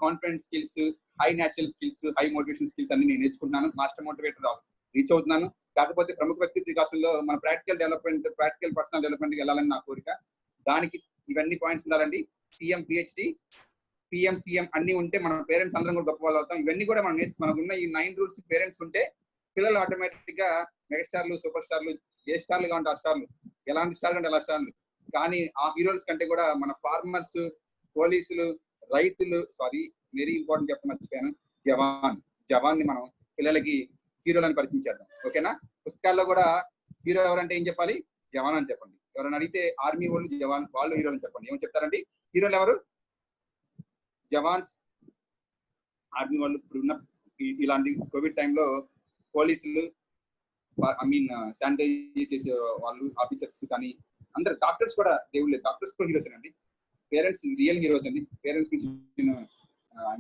confidence skills, high natural skills, high motivation skills అన్ని నేను నేర్చుకుంటున్నాను. మాస్టర్ మోటివేటర్ రీచ్ అవుతున్నాను. కాకపోతే ప్రముఖ వ్యక్తిత్వ వికాసంలో మన ప్రాక్టికల్ పర్సనల్ డెవలప్మెంట్ కి వెళ్ళాలని నా కోరిక. దానికి ఇవన్నీ పాయింట్స్ ఉండాలండి. సిఎం, పిహెచ్డి, పిఎం, సిఎం అన్ని ఉంటే మన పేరెంట్స్ అందరం కూడా గొప్ప వాళ్ళు అవుతాం. ఇవన్నీ కూడా మనకున్న ఈ 9 రూల్స్ పేరెంట్స్ ఉంటే పిల్లలు ఆటోమేటిక్ గా మెగాస్టార్లు, సూపర్ స్టార్లు, ఏ స్టార్లు కావంటే ఆ స్టార్లు, ఎలాంటి స్టార్లు అంటే అలా స్టార్లు. కానీ ఆ హీరోస్ కంటే కూడా మన ఫార్మర్స్, పోలీసులు, రైతులు, వెరీ ఇంపార్టెంట్ చెప్ప మర్చిపోయాను, జవాన్ ని మనం పిల్లలకి హీరోలను పరిచయం చేద్దాం. ఓకేనా? పుస్తకాల్లో కూడా హీరో ఎవరంటే ఏం చెప్పాలి? జవాన్ అని చెప్పండి. ఎవరైనా అడిగితే ఆర్మీ వాళ్ళు జవాన్, వాళ్ళు హీరోలు అని చెప్పండి. ఏమని చెప్తారండి? హీరోలు ఎవరు? జవాన్స్, ఆర్మీ వాళ్ళు. ఇప్పుడున్న ఇలాంటి కోవిడ్ టైంలో పోలీసులు, శానిటైజ్ చేసే వాళ్ళు, ఆఫీసర్స్ కానీ అందరు, డాక్టర్స్ కూడా దేవుళ్ళు, డాక్టర్స్ కూడా హీరోస్ అండి. పేరెంట్స్ రియల్ హీరోస్ అండి. Parents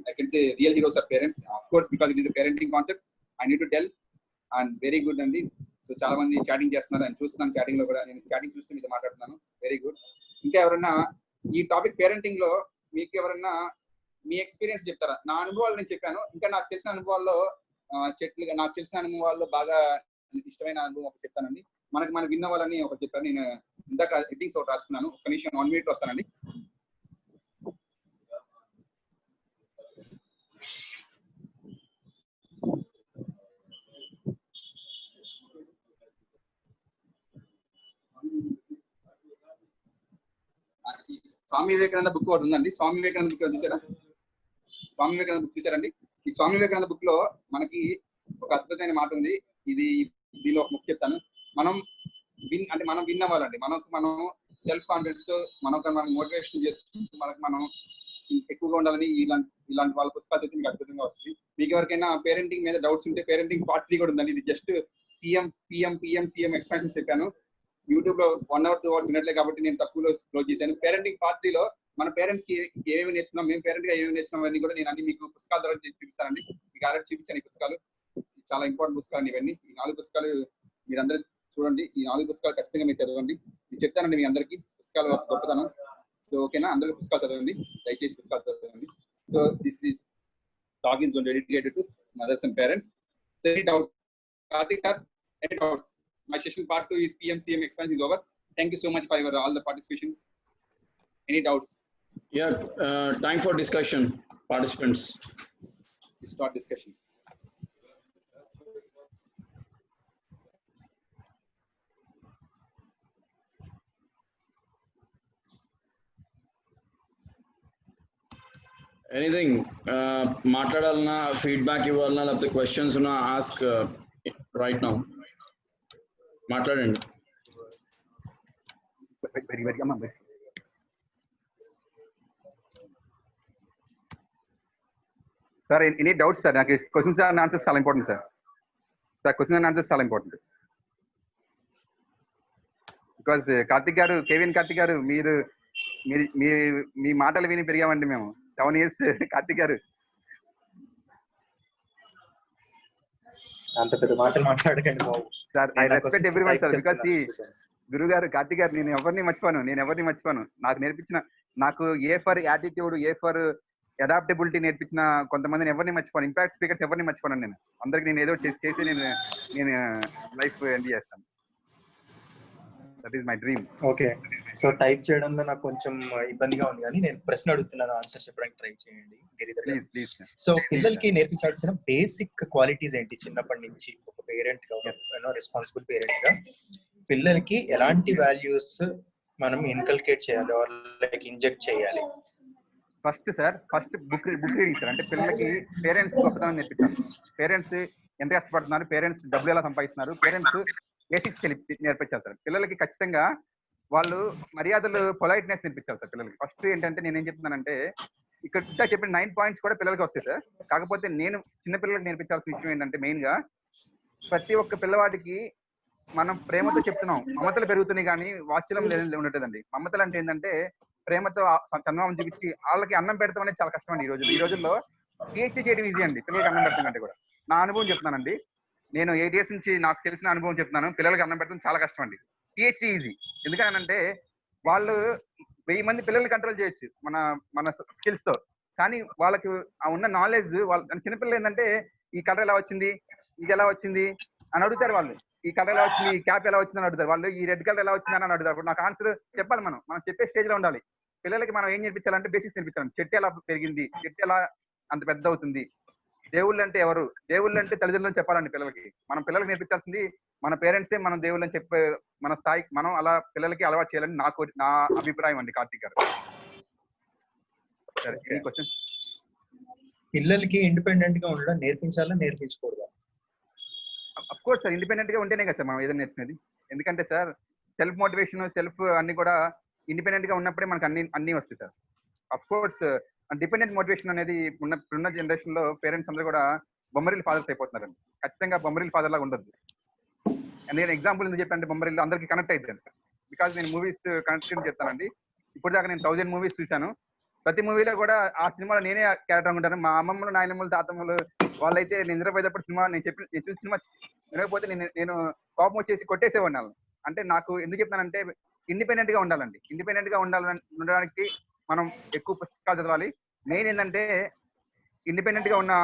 I can say real heroes are parents, of course, because it is a parenting concept. I need to tell, and very good అండి. సో చాలా మంది చాటింగ్ చేస్తున్నారు, అని చూస్తున్నాను. చాటింగ్ లో కూడా నేను చాటింగ్ చూస్తే మీతో మాట్లాడుతున్నాను. Very good. ఇంకా ఎవరైనా ఈ టాపిక్ పేరెంటింగ్ లో మీకు ఎవరైనా మీ ఎక్స్పీరియన్స్ చెప్తారా? నా అనుభవాలు నేను చెప్పాను. ఇంకా నాకు తెలిసిన అనుభవాల్లో చెట్లు నాకు తెలిసిన అనుభవాల్లో బాగా ఇష్టమైన అనుభవం ఒకటి చెప్తానండి. మనం విన్న వాళ్ళని ఒకటి చెప్పాను. నేను ఇందాక హెడ్డింగ్స్ ఒకటి రాసుకున్నాను. ఒక నిమిషం 1 minute వస్తానండి. స్వామి వివేకానంద బుక్ ఒకటి ఉందండి. స్వామి వివేకానంద బుక్ చూసారా? స్వామి వివేకానంద బుక్ చూసారండి? ఈ స్వామి వివేకానంద బుక్ లో మనకి ఒక అద్భుతమైన మాట ఉంది. దీనిలో ఒక బుక్ చెప్తాను. మనం విన్న వాళ్ళండి. మనం సెల్ఫ్ కాన్ఫిడెన్స్ తో మనం మోటివేషన్ చేసుకుంటూ మనం ఎక్కువగా ఉండాలని ఇలాంటి వాళ్ళ పుస్తకాలు అయితే మీకు అద్భుతంగా వస్తుంది. మీకు ఎవరికైనా పేరెంటింగ్ మీద డౌట్స్ ఉంటే పేరెంటింగ్ పార్ట్ 3 కూడా ఉందండి. ఇది జస్ట్ పిఎం ఎక్స్పాన్షన్స్ చెప్పాను. యూట్యూబ్ లో 1 hour 2 hours వినట్లే కాబట్టి నేను తక్కువలో క్లోజ్ చేశాను. పేరెంటింగ్ పార్ట్ 3 లో మన పేరెంట్స్ కి ఏమేమి నేర్చుకున్నాం, మేము పేరెంట్ గా ఏమేమి నేర్చుకున్నాం అన్ని కూడా నేను అన్ని మీకు పుస్తకాల ద్వారా చూపిస్తానండి. మీకు ఆల్రెడీ చూపించాను ఈ పుస్తకాలు. చాలా ఇంపార్టెంట్ పుస్తకాలు ఇవన్నీ. ఈ 4 పుస్తకాలు మీరందరూ చూడండి. ఈ 4 పుస్తకాలు ఖచ్చితంగా మీరు చదవండి. నేను చెప్తానండి మీ అందరికీ పుస్తకాలు గొప్పతనం. సో ఓకేనా? అందరూ పుస్తకాలు చదవండి, దయచేసి పుస్తకాలు చదవండి. So this talk is dedicated to mothers and parents. Any doubt? Karthik sir, any doubts? My session part 2 is PMCM expansion is over. Thank you so much for all the participation. Any doubts? Yeah, time for discussion, participants. We start discussion. Anything మాట్లాడాలన్నా, feedback ఇవ్వాలన్నా, లేకపోతే questions ఉన్నా ask right now. మాట్లాడండి. Sir any doubts sir? నాకు questions and answers చాలా important sir. Questions and answers చాలా important. Because కేవీఎన్ Karthik గారు మీరు మీ మాటలు విని పెరిగామండి మేము. 7 years కార్తిక్ గారు. అంత పెద్ద మాటలు మాట్లాడకండి బాబు. Sir I respect everyone sir. Because గురువు గారు కార్తిక్ గారు నేను ఎవరిని మర్చిపోను. నాకు A for attitude, A for adaptability నేర్పించిన కొంతమందిని ఎవరిని మర్చిపోను. ఇంపాక్ట్ స్పీకర్స్ ఎవరిని మర్చిపోను. నేను అందరికి నేను ఏదో చేసి నేను లైఫ్ ఎండ్ చేస్తాను. That is my dream. Okay, so type చేయడంలో నాకు కొంచెం ఇబ్బందిగా ఉంది, కానీ నేను ప్రశ్న అడుగుతున్నాను, ఆన్సర్ చెప్పడానికి ట్రై చేయండి గిరిధర్ గారు. సో పిల్లలకి నేర్పించాల్సిన బేసిక్ క్వాలిటీస్ ఏంటి చిన్నప్పటి నుంచి? ఒక పేరెంట్ గా, రెస్పాన్సిబుల్ పేరెంట్ గా పిల్లలకి ఎలాంటి వాల్యూస్ మనం ఇన్కల్కేట్ చేయాలి, లైక్ ఇంజెక్ట్ చేయాలి? First book reading sir. అంటే పిల్లలకి పేరెంట్స్ గొప్పతనం నేర్పించాలి. పేరెంట్స్ ఎంత కష్టపడుతున్నారు, పేరెంట్స్ డబ్బులు ఎలా సంపాదిస్తున్నారు, పేరెంట్స్ బేసిక్స్ నేర్పించాలి సార్. పిల్లలకి ఖచ్చితంగా వాళ్ళు మర్యాదలు, పొలైట్నెస్ నేర్పించాలి సార్ పిల్లలకి. ఫస్ట్ ఏంటంటే నేనేం చెప్తున్నానంటే, ఇక్కడ చెప్పిన 9 points కూడా పిల్లలకి వస్తాయి సార్. కాకపోతే నేను చిన్న పిల్లలకి నేర్పించాల్సిన విషయం ఏంటంటే, మెయిన్ గా ప్రతి ఒక్క పిల్లవాడికి మనం ప్రేమతో చెప్తున్నాం. మమతలు పెరుగుతున్నాయి కానీ వాత్సల్యం ఉండట్లేదండి. మమతలు అంటే ఏంటంటే ప్రేమతో చందమామం చూపించి వాళ్ళకి అన్నం పెడతాం అనేది చాలా కష్టం అండి ఈ రోజుల్లో. పిహెచ్డీ చేయడం ఈజీ అండి పిల్లలకి అన్నం పెడతాం కంటే కూడా. నా అనుభవం చెప్తున్నానండి. నేను 8 years నుంచి నాకు తెలిసిన అనుభవం చెప్తున్నాను. పిల్లలకి అన్నం పెట్టడం చాలా కష్టం అండి. PhD easy. ఎందుకనంటే వాళ్ళు 1000 మంది పిల్లల్ని కంట్రోల్ చేయొచ్చు మన స్కిల్స్ తో. కానీ వాళ్ళకి ఉన్న నాలెడ్జ్, వాళ్ళ చిన్నపిల్లలు ఏంటంటే ఈ కలర్ ఎలా వచ్చింది, ఇది ఎలా వచ్చింది అని అడుగుతారు వాళ్ళు. ఈ కలర్ ఎలా వచ్చింది, ఈ క్యాప్ ఎలా వచ్చిందని అడుగుతారు వాళ్ళు. ఈ రెడ్ కలర్ ఎలా వచ్చిందని అని అడుగుతారు. నాకు ఆన్సర్ చెప్పాలి. మనం చెప్పే స్టేజ్ లో ఉండాలి. పిల్లలకి మనం ఏం నేర్పించాలంటే బేసిక్స్ నేర్పించాలి. చెట్టు ఎలా పెరిగింది, చెట్టు ఎలా అంత పెద్ద అవుతుంది, దేవుళ్ళు అంటే ఎవరు, దేవుళ్ళు అంటే తల్లిదండ్రులు చెప్పాలండి పిల్లలకి. మనం పిల్లలకి నేర్పించాల్సింది మన పేరెంట్సే మనం దేవుళ్ళు అని చెప్పే మన స్థాయికి మనం అలా పిల్లలకి అలవాటు చేయాలని నా అభిప్రాయం అండి కార్తిక్ గారు. పిల్లలకి ఇండిపెండెంట్ గా ఉండడం నేర్పించాలా, నేర్పించకూడదా? అఫ్ కోర్స్ సార్, ఇండిపెండెంట్ గా ఉంటేనే కదా సార్ మనం ఏదైనా నేర్చుకునేది. ఎందుకంటే సార్ సెల్ఫ్ మోటివేషన్, సెల్ఫ్ అన్ని కూడా ఇండిపెండెంట్ గా ఉన్నప్పుడే మనకు అన్ని వస్తాయి sir. Of course dependent motivation అనేది ఉన్న జనరేషన్ లో పేరెంట్స్ అందరూ కూడా బొమ్మరిల్ ఫాదర్స్ అయిపోతున్నారండి. ఖచ్చితంగా బొమ్మరిల్ ఫాదర్ లాగా ఉండదు. నేను ఎగ్జాంపుల్ ఎందుకు చెప్పానంటే బొమ్మరిల్ అందరికి కనెక్ట్ అవుతుంది. బికాజ్ నేను మూవీస్ కనెక్ట్ చెప్తానండి. ఇప్పుడు దాకా నేను 1000 movies చూశాను. ప్రతి మూవీలో కూడా ఆ సినిమాలో నేనే క్యారెక్టర్ అనుకుంటాను. మా అమ్మమ్మలు, నాయనమ్మలు, తాతమ్మలు వాళ్ళైతే నేను నిద్రపోయేటప్పుడు సినిమా నేను చూసిన సినిమా వినకపోతే నేను కోపం వచ్చేసి కొట్టేసేవాడిని. అంటే నాకు ఎందుకు చెప్తానంటే ఇండిపెండెంట్ గా ఉండాలండి. ఇండిపెండెంట్ గా ఉండడానికి మనం ఎక్కువ పుస్తకాలు చదవాలి. మెయిన్ ఏంటంటే ఇండిపెండెంట్ గా ఉన్న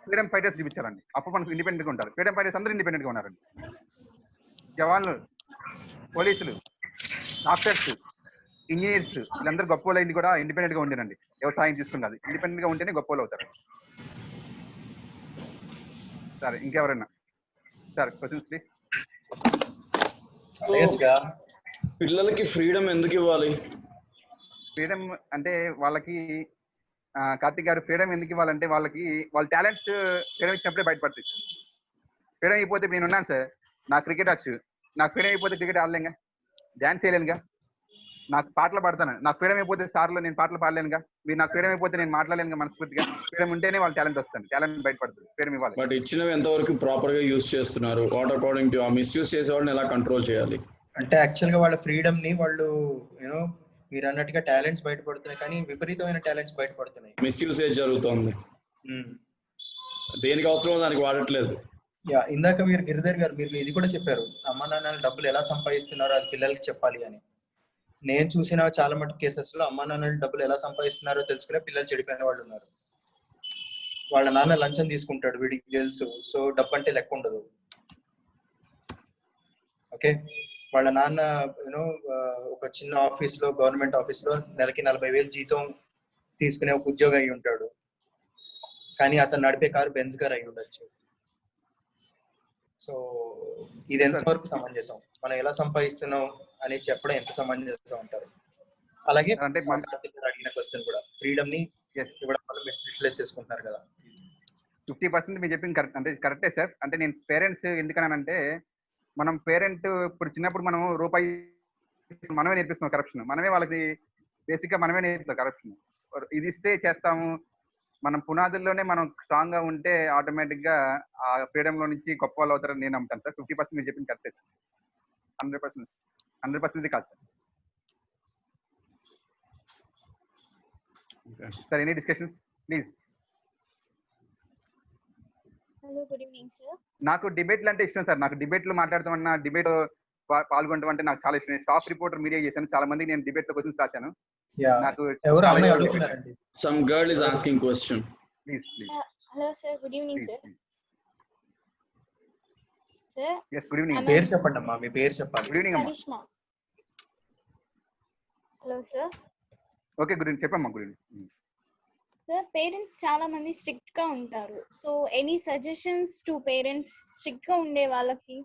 ఫ్రీడమ్ ఫైటర్స్ చూపించాలండి. అప్పుడు మనకు ఇండిపెండెంట్ గా ఉంటారు. ఫ్రీడమ్ ఫైటర్స్ అందరూ ఇండిపెండెంట్ గా ఉన్నారండి. జవాన్లు, పోలీసులు, డాక్టర్స్, ఇంజనీర్స్ వీళ్ళందరూ గొప్ప వాళ్ళు అయింది కూడా ఇండిపెండెంట్ గా ఉండేనండి. ఎవరు సాయం తీసుకున్నది ఇండిపెండెంట్ గా ఉంటేనే గొప్ప వాళ్ళు అవుతారు. సరే, ఇంకెవరన్నా సార్ క్వశ్చన్స్ ప్లీజ్. పిల్లలకి ఫ్రీడమ్ ఎందుకు ఇవ్వాలి? ఫ్రీడమ్ అంటే వాళ్ళకి కార్తిక్ గారు ఫ్రీడమ్ ఎందుకు ఇవ్వాలంటే వాళ్ళకి వాళ్ళ టాలెంట్స్ ఫ్రీడమ్ ఇచ్చినప్పుడే బయటపడతాయి. ఫ్రీడమ్ అయిపోతే నేను ఉన్నాను సార్, నాకు క్రికెట్ వచ్చు, నాకు ఫ్రీడమ్ అయిపోతే క్రికెట్ ఆడలేనుగా, డ్యాన్స్ చేయలేనుగా, నాకు పాటలు పాడతాను, నాకు ఫ్రీడమ్ అయిపోతే సార్లు నేను పాటలు పాడలేనుగా, మీరు నాకు ఫ్రీడమ్ అయిపోతే నేను మాట్లాడలేనుగా మనస్ఫూర్తిగా. ఫ్రీడమ్ ఉంటేనే వాళ్ళ టాలెంట్ వస్తుంది, టాలెంట్ బయటపడుతుంది. ఫ్రీడమ్ ఇవ్వాలి. బట్ ఇచ్చినవి ఎంతవరకు ప్రాపర్ గా యూజ్ చేస్తున్నారు? వాట్ అకార్డింగ్ టు మిస్యూజ్ చేసే వాళ్ళని ఎలా కంట్రోల్ చేయాలి? అంటే యాక్చువల్ గా వాళ్ళ ఫ్రీడమ్ ని వాళ్ళు యూనో మీరు అన్నట్టుగా టాలెంట్స్ బయటపడుతున్నాయి, కానీ విపరీతమైన టాలెంట్స్ బయటపడుతున్నాయి. మిస్యూసేజ్ జరుగుతుంది, దేనికి అవసరం దానికి వాడట్లేదు. యా, ఇందాక మీరు గిరిధర్ గారు మీరు ఇది కూడా చెప్పారు, అమ్మ నాన్నలు డబ్బులు ఎలా సంపాదిస్తున్నారో అది పిల్లలకి చెప్పాలి అని. నేను చూసిన చాలా మటుకు కేసెస్ లో అమ్మ నాన్నలు డబ్బులు ఎలా సంపాదిస్తున్నారో తెలుసుకునే పిల్లలు చెడిపోయిన వాళ్ళు ఉన్నారు. వాళ్ళ నాన్న లంచం తీసుకుంటాడు, వీడికి తెలుసు, సో డబ్బు అంటే లెక్క ఉండదు. ఓకే, వాళ్ళ నాన్న యూనో ఒక చిన్న ఆఫీస్ లో, గవర్నమెంట్ ఆఫీస్ లో నెలకి 40,000 జీతం తీసుకునే ఒక ఉద్యోగం అయి ఉంటాడు, కానీ అతను నడిపే కారు బెంజ్ కార్ అయి ఉండొచ్చు. సో ఇది ఎంతవరకు సమంజసం? మనం ఎలా సంపాదిస్తున్నాం అని చెప్పడం ఎంత సమంజసం అంటారు? అలాగే అంటే అడిగిన క్వశ్చన్ కూడా, ఫ్రీడమ్ ని ఇవ్వడం వల్ల మిస్యూటిలైజ్ చేసుకుంటున్నారు కదా. 50% మీరు చెప్పింది కరెక్ట్, అంటే కరెక్టే సార్. అంటే నేను పేరెంట్స్ ఎందుకనంటే, మనం పేరెంట్ ఇప్పుడు చిన్నప్పుడు మనం రూపాయి మనమే నేర్పిస్తున్నాం కరప్షన్, మనమే వాళ్ళకి బేసిక్ గా మనమే నేర్పిస్తాం కరప్షన్. ఇది ఇస్తే చేస్తాము, మనం పునాదుల్లోనే మనం స్ట్రాంగ్ గా ఉంటే ఆటోమేటిక్ గా ఆ ఫ్రీడమ్ లో నుంచి గొప్ప వాళ్ళు అవుతారని నేను నమ్ముతాను సార్. 50% మీరు చెప్పింది కరెక్టే సార్. 100% కాదు sir. Sir any discussions please? Hello, good evening sir. నాకు డిబేట్లు అంటే ఇష్టం సార్. నాకు డిబేట్లు మాట్లాడతామన్నా, డిబేట్ పాల్గొనడం అంటే నాకు చాలా ఇష్టం. స్టాఫ్ రిపోర్టర్ మీడియా చేశాను, చాలా మంది నేను డిబేట్ లో క్వశ్చన్స్ రాశాను. నాకు some girl is asking question. Please. Hello sir, good evening sir. Sir, yes, good evening. పేరు చెప్పండి అమ్మా, మీ పేరు చెప్పాలి. గుడ్ ఈవినింగ్ అమ్మా. Karishma. Hello sir. Okay, good evening చెప్పమ్మా. Good evening sir. పేరెంట్స్ చాలా మంది స్ట్రిక్ట్ గా ఉంటారు, so any suggestions to parents strict గా ఉండే వాళ్ళకి?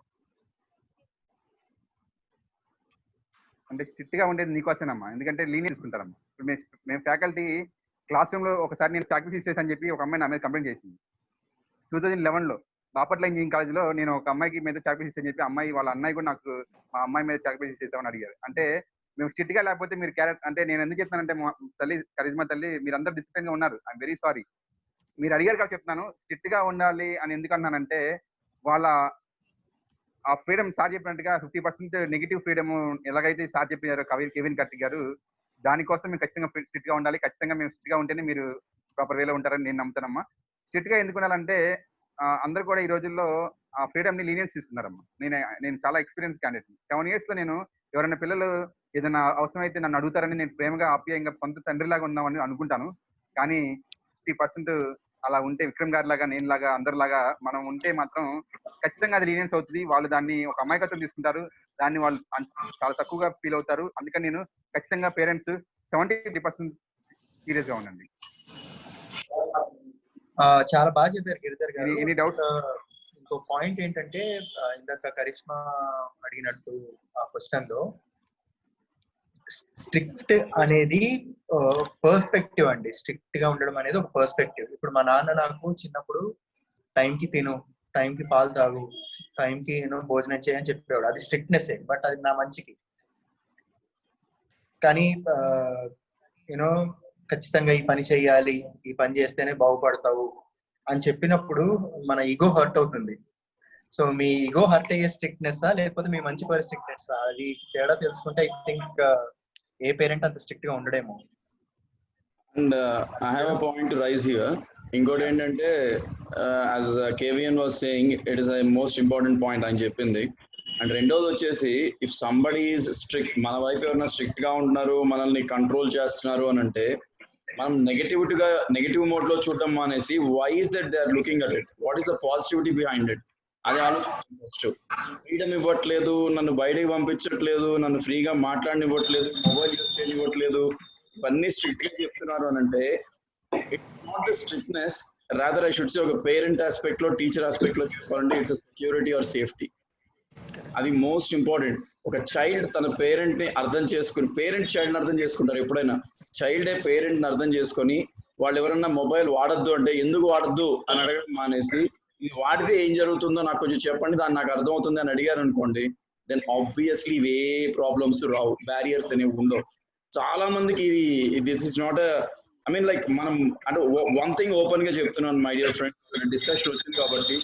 అంటే స్ట్రిక్ట్ గా ఉండేది నీకోసమేనమ్మా, ఎందుకంటే లీనియన్స్ తీసుకుంటారమ్మా. ఇప్పుడు మేము ఫ్యాకల్టీ క్లాస్ రూమ్ లో ఒకసారి నేను సాక్రిఫైస్ చేసి అని చెప్పి ఒక అమ్మాయి నా మీద కంప్లైంట్ చేసింది 2011లో. బాపట్ల ఇంజనీరింగ్ కాలేజ్ లో నేను ఒక అమ్మాయికి మీద సాక్రిఫైస్ అని చెప్పి అమ్మాయి వాళ్ళ అన్నయ్య కూడా నాకు మా అమ్మాయి మీద సాక్రిఫైస్ చేసామని అడిగారు. అంటే మేము స్ట్రిక్ట్ గా లేకపోతే మీరు క్యారెక్టర్, అంటే నేను ఎందుకు చెప్తానంటే తల్లి కరిజ్మా తల్లి మీరందరూ డిసిప్లిన్ గా ఉన్నారు, ఐఎమ్ వెరీ సారీ. మీరు అడిగారు కాబట్టి చెప్తున్నాను, స్ట్రిక్ట్ గా ఉండాలి అని ఎందుకు అన్నానంటే, వాళ్ళ ఆ ఫ్రీడమ్ సార్ చెప్పినట్టుగా 50% నెగిటివ్ ఫ్రీడమ్ ఎలాగైతే సార్ చెప్పారో కెవిన్ కార్తిక్ గారు, దానికోసం మేము ఖచ్చితంగా స్ట్రిక్ట్ గా ఉండాలి. ఖచ్చితంగా మేము స్ట్రిక్ట్ గా ఉంటేనే మీరు ప్రాపర్ వేలో ఉంటారని నేను నమ్ముతానమ్మా. స్ట్రిక్ట్ గా ఎందుకు ఉండాలంటే, అందరూ కూడా ఈ రోజుల్లో ఆ ఫ్రీడమ్ ని లీనియన్స్ తీసుకున్నారమ్మా. నేను చాలా ఎక్స్పీరియన్స్ క్యాండిడేట్. 7 years లో నేను ఎవరైనా పిల్లలు ఏదైనా అవసరం అయితే నన్ను అడుగుతారని నేను ప్రేమగా ఆప్యాయంగా సొంత తండ్రిలాగా ఉన్నామని అనుకుంటాను. కానీ 50% అలా ఉంటే, విక్రమ్ గారి లాగా నేనులాగా అందరిలాగా మనం ఉంటే మాత్రం ఖచ్చితంగా అది లీనియన్స్ అవుతుంది. వాళ్ళు దాన్ని ఒక అమాయకత్వం తీసుకుంటారు, దాన్ని వాళ్ళు చాలా తక్కువగా ఫీల్ అవుతారు. అందుకని నేను ఖచ్చితంగా పేరెంట్స్ 70% సీరియస్ గా ఉండండి. చాలా బాగా చెప్పారు గిరిధర్ గారు. Any doubts? ఇంకో పాయింట్ ఏంటంటే, ఇందాక కరిష్మా అడిగినట్టు ఆ క్వశ్చన్ లో, స్ట్రిక్ట్ అనేది పర్స్పెక్టివ్ అండి. స్ట్రిక్ట్ గా ఉండడం అనేది ఒక పర్స్పెక్టివ్. ఇప్పుడు మా నాన్న నాకు చిన్నప్పుడు టైంకి తిను, టైంకి పాలు తాగు, టైంకి భోజనం చేయని చెప్పేవాడు. అది స్ట్రిక్ట్నెస్, బట్ అది నా మంచికి. కానీ ఖచ్చితంగా ఈ పని చేయాలి, ఈ పని చేస్తేనే బాగుపడతావు అని చెప్పినప్పుడు మన ఈగో హర్ట్ అవుతుంది. సో మీ ఈగో హర్ట్ అయ్యే స్ట్రిక్ట్నెస్ లేకపోతే మీ మంచి పరి స్ట్రిక్ట్నెస్, అది తేడా తెలుసుకుంటే ఐ థింక్ ఏ పేరెంట్ అంత స్ట్రిక్ట్ గా ఉండడేమో. And I have a point to raise here. ఇంకోటి ఏంటంటే, as KVN was saying, it is the most important point అని చెప్పింది. అండ్ రెండోది వచ్చేసి, ఇఫ్ సంబడీ ఈజ్ స్ట్రిక్ట్, మన వైపు ఎవరైనా స్ట్రిక్ట్ గా ఉంటున్నారు, మనల్ని కంట్రోల్ చేస్తున్నారు అని అంటే, మనం నెగటివ్ మోడ్ లో చూడడం మానేసి why is that they are looking at it, what is the positivity behind it, అది ఆలోచించండి ఫస్ట్. ఫ్రీడమ్ ఇవ్వట్లేదు, నన్ను బయటకు పంపించట్లేదు, నన్ను ఫ్రీగా మాట్లాడనివ్వట్లేదు, మొబైల్ యూజ్ చేయనివ్వట్లేదు, ఇవన్నీ స్ట్రిక్ట్ గా చెప్తున్నారు అని అంటే it's not the strictness, rather I should say ఒక పేరెంట్ ఆస్పెక్ట్ లో, టీచర్ ఆస్పెక్ట్ లో చెప్పాలంటే ఇట్స్ సెక్యూరిటీ ఆర్ సేఫ్టీ. అది మోస్ట్ ఇంపార్టెంట్. ఒక చైల్డ్ తన పేరెంట్ ని అర్థం చేసుకుని, పేరెంట్ చైల్డ్ ని అర్థం చేసుకుంటారు ఎప్పుడైనా, చైల్డే పేరెంట్ ని అర్థం చేసుకొని వాళ్ళు ఎవరన్నా మొబైల్ వాడద్దు అంటే ఎందుకు వాడద్దు అని అడగడం మానేసి ఇది వాడితే ఏం జరుగుతుందో నాకు కొంచెం చెప్పండి, దాన్ని నాకు అర్థమవుతుంది అని అడిగారు అనుకోండి, దెన్ ఆబ్వియస్లీ ఇవే ప్రాబ్లమ్స్ రావు, బ్యారియర్స్ అనేవి ఉండవు. చాలా మందికి this is not I mean like మనం అంటే వన్ థింగ్ ఓపెన్ గా చెప్తున్నాను మై డియర్ ఫ్రెండ్స్, డిస్కషన్ వచ్చింది కాబట్టి,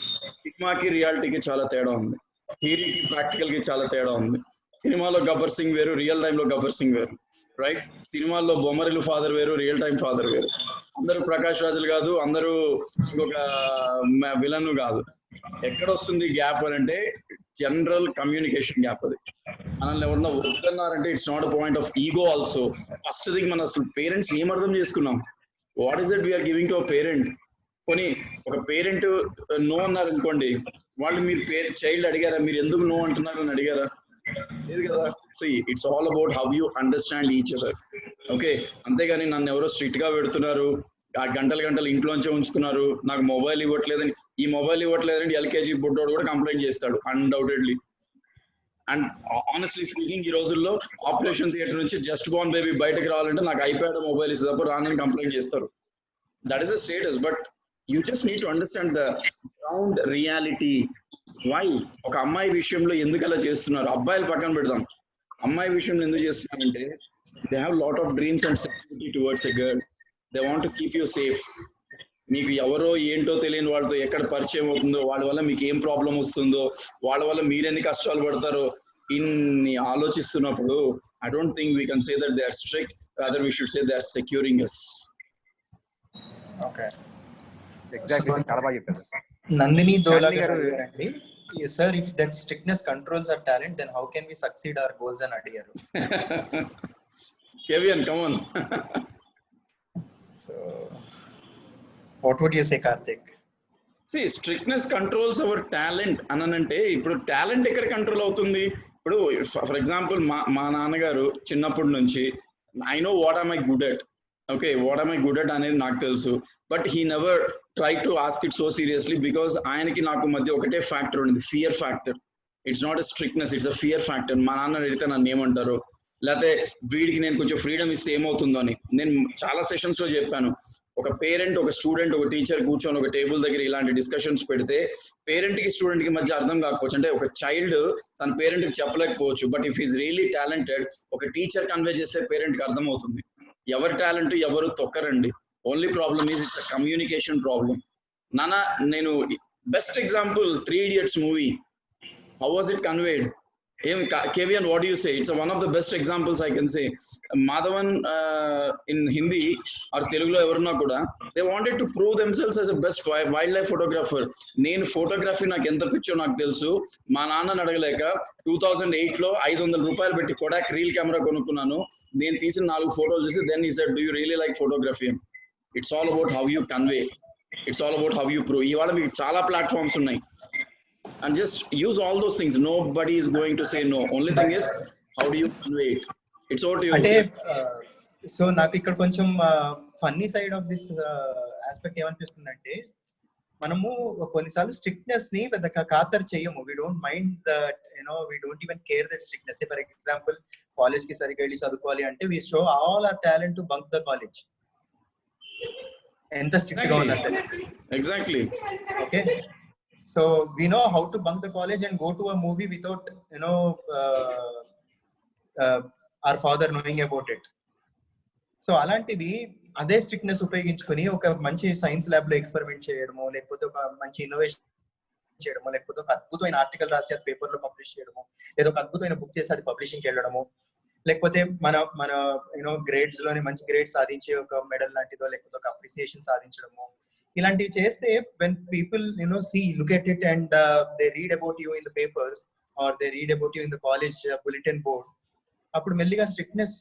సినిమాకి రియాలిటీకి చాలా తేడా ఉంది, థియరీకి ప్రాక్టికల్ కి చాలా తేడా ఉంది. సినిమాలో గబ్బర్ సింగ్ వేరు, రియల్ టైమ్ లో గబ్బర్ సింగ్ వేరు, రైట్? సినిమాల్లో బొమ్మరిలు ఫాదర్ వేరు, రియల్ టైం ఫాదర్ వేరు. అందరూ ప్రకాష్ రాజులు కాదు, అందరూ ఇంకొక విలన్ కాదు. ఎక్కడ వస్తుంది గ్యాప్ అని అంటే జనరల్ కమ్యూనికేషన్ గ్యాప్. అది మనల్ని ఎవరన్నా వస్తున్నారంటే it's not a point of ego also. First thing మన అసలు పేరెంట్స్ ఏం అర్థం చేసుకున్నాం, what is that we're giving to a parent. కొని ఒక పేరెంట్ నో అన్నారు అనుకోండి, వాళ్ళు మీరు చైల్డ్ అడిగారా, మీరు ఎందుకు నో అంటున్నారు అని అడిగారా? లేదు కదా. So it's all about how you understand each other. Okay, అంతేగాని నన్ను ఎవరో స్ట్రిక్ట్ గా పెడుతున్నారు, ఆ గంటలు ఇంట్లోంచే ఉంచుతున్నారు, నాకు మొబైల్ ఇవ్వట్లేదని, ఈ మొబైల్ ఇవ్వట్లేదని ఎల్కేజీ బుడ్డోడు కూడా కంప్లైంట్ చేస్తాడు అన్డౌటెడ్లీ. అండ్ ఆనెస్ట్లీ స్పీకింగ్ ఈ రోజుల్లో ఆపరేషన్ థియేటర్ నుంచి జస్ట్ బోర్న్ బేబీ బయటకు రావాలంటే నాకు ఐప్యాడ్ మొబైల్ ఇస్తే తప్ప రానని కంప్లైంట్ చేస్తారు. That is the status. But you just need to understand the ground reality. Why ఒక అమ్మాయి విషయంలో ఎందుకు అలా చేస్తున్నారు, అబ్బాయిలు పక్కన పెడదాం, అమ్మాయి విషయంలో ఎందుకు చేస్తున్నారంటే they have lot of dreams and security towards a girl. They want to keep you safe. మీకు ఎవరో ఏంటో తెలియని వాళ్ళతో ఎక్కడ పరిచయం అవుతుందో, వాళ్ళ వల్ల మీకు ఏం ప్రాబ్లం వస్తుందో, వాళ్ళ వల్ల మీరెన్ని కష్టాలు పడతారో ఇన్ని ఆలోచిస్తున్నప్పుడు I don't think we can say that they are strict, rather we should say they are securing us. Okay, exactly, చాలా బాగా చెప్పారు. నందిని దోలా గారు అండి, sir if that strictness controls our talent then how can we succeed our goals అని అడిగారు. Kevin, come on. So what would you say, Karthik? See, strictness controls our talent అనంటే ఇప్పుడు talent ఎక్కడ కంట్రోల్ అవుతుంది? ఇప్పుడు ఫర్ ఎగ్జాంపుల్ మా నాన్నగారు చిన్నప్పటి నుంచి I know what am I good at, okay, what am I good at అనేది నాకు తెలుసు. But he never try to ask it so seriously, because ఆయనకి నాకు మధ్య ఒకటే ఫ్యాక్టర్ ఉంది, fear factor. It's not a strictness, it's a fear factor. మా నాన్న అడిగితే నన్ను ఏమంటారు, లేకపోతే వీడికి నేను కొంచెం ఫ్రీడమ్ ఇస్తే ఏమవుతుందో అని. నేను చాలా సెషన్స్ లో చెప్పాను, ఒక పేరెంట్, ఒక స్టూడెంట్, ఒక టీచర్ కూర్చొని ఒక టేబుల్ దగ్గర ఇలాంటి డిస్కషన్స్ పెడితే పేరెంట్ కి స్టూడెంట్ కి మధ్య అర్థం కాకపోవచ్చు. అంటే ఒక చైల్డ్ తన పేరెంట్ కి చెప్పలేకపోవచ్చు, but if is really talented ఒక టీచర్ కన్వే చేస్తే పేరెంట్ కి అర్థం అవుతుంది. ఎవరి టాలెంట్ ఎవరు తొక్కరండి. Only problem is it's communication problem. నాన్న, నేను best example 3 Idiots movie, how was it conveyed? Kevin, what do you say? It's one of the best examples I can say. Madhavan in Hindi or Telugulo evarna kuda, they wanted to prove themselves as a best wildlife photographer. నేను photography నాకు ఎంత పిచ్చో నాకు తెలుసు, మా నాన్నని అడగలేక 2008 లో 500 రూపాయలు పెట్టి కొడాక్ రీల్ కెమెరా కొనుక్కున్నాను, నేను తీసిన 4 ఫోటోలు చూసి then he said, do you really like photography? It's all about how you convey, it's all about how you prove. ఇవాళ మీకు చాలా ప్లాట్ఫామ్స్ ఉన్నాయి, and just use all those things. Nobody is going to say no. Only thing is how do you convey it? It's all to you. అంటే so నాకు ఇక్కడ కొంచెం funny side of this aspect ఏమనిపిస్తుందంటే, మనము కొన్నిసార్లు strictness ని పెద్ద ఖాతరు చేయము. We don't mind that, we don't even care that strictness. For example college కి సరిగ్గా వెళ్ళి చదువుకోవాలి అంటే we show all our talent to bunk the college, ఎంత స్ట్రిక్ట్ గా ఉన్నా సరే. Exactly. Okay, so we know how to bunk the college and go to a movie without our father knowing about it. So అలాంటిది అదే strictness ఉపయోగించుకొని ఒక మంచి science lab లో ఎక్స్పెరిమెంట్ చేయడమో, లేకపోతే ఒక మంచి ఇన్నోవేషన్ చేయడమో, లేకపోతే ఒక అద్భుతమైన ఆర్టికల్ రాసి అది పేపర్ లో పబ్లిష్ చేయడమో, లేదా ఒక అద్భుతమైన బుక్ చేసి అది పబ్లిషింగ్కి వెళ్ళడమో, లేకపోతే మన గ్రేడ్స్ లోని మంచి గ్రేడ్స్ సాధించే ఒక మెడల్ లాంటిదో, లేకపోతే ఒక అప్రిసియేషన్ సాధించడమో, ఇలాంటివి చేస్తే when people look at it and they read about you in the papers or they read about you in the college bulletin board, అప్పుడు మెల్లిగా స్ట్రిక్ట్నెస్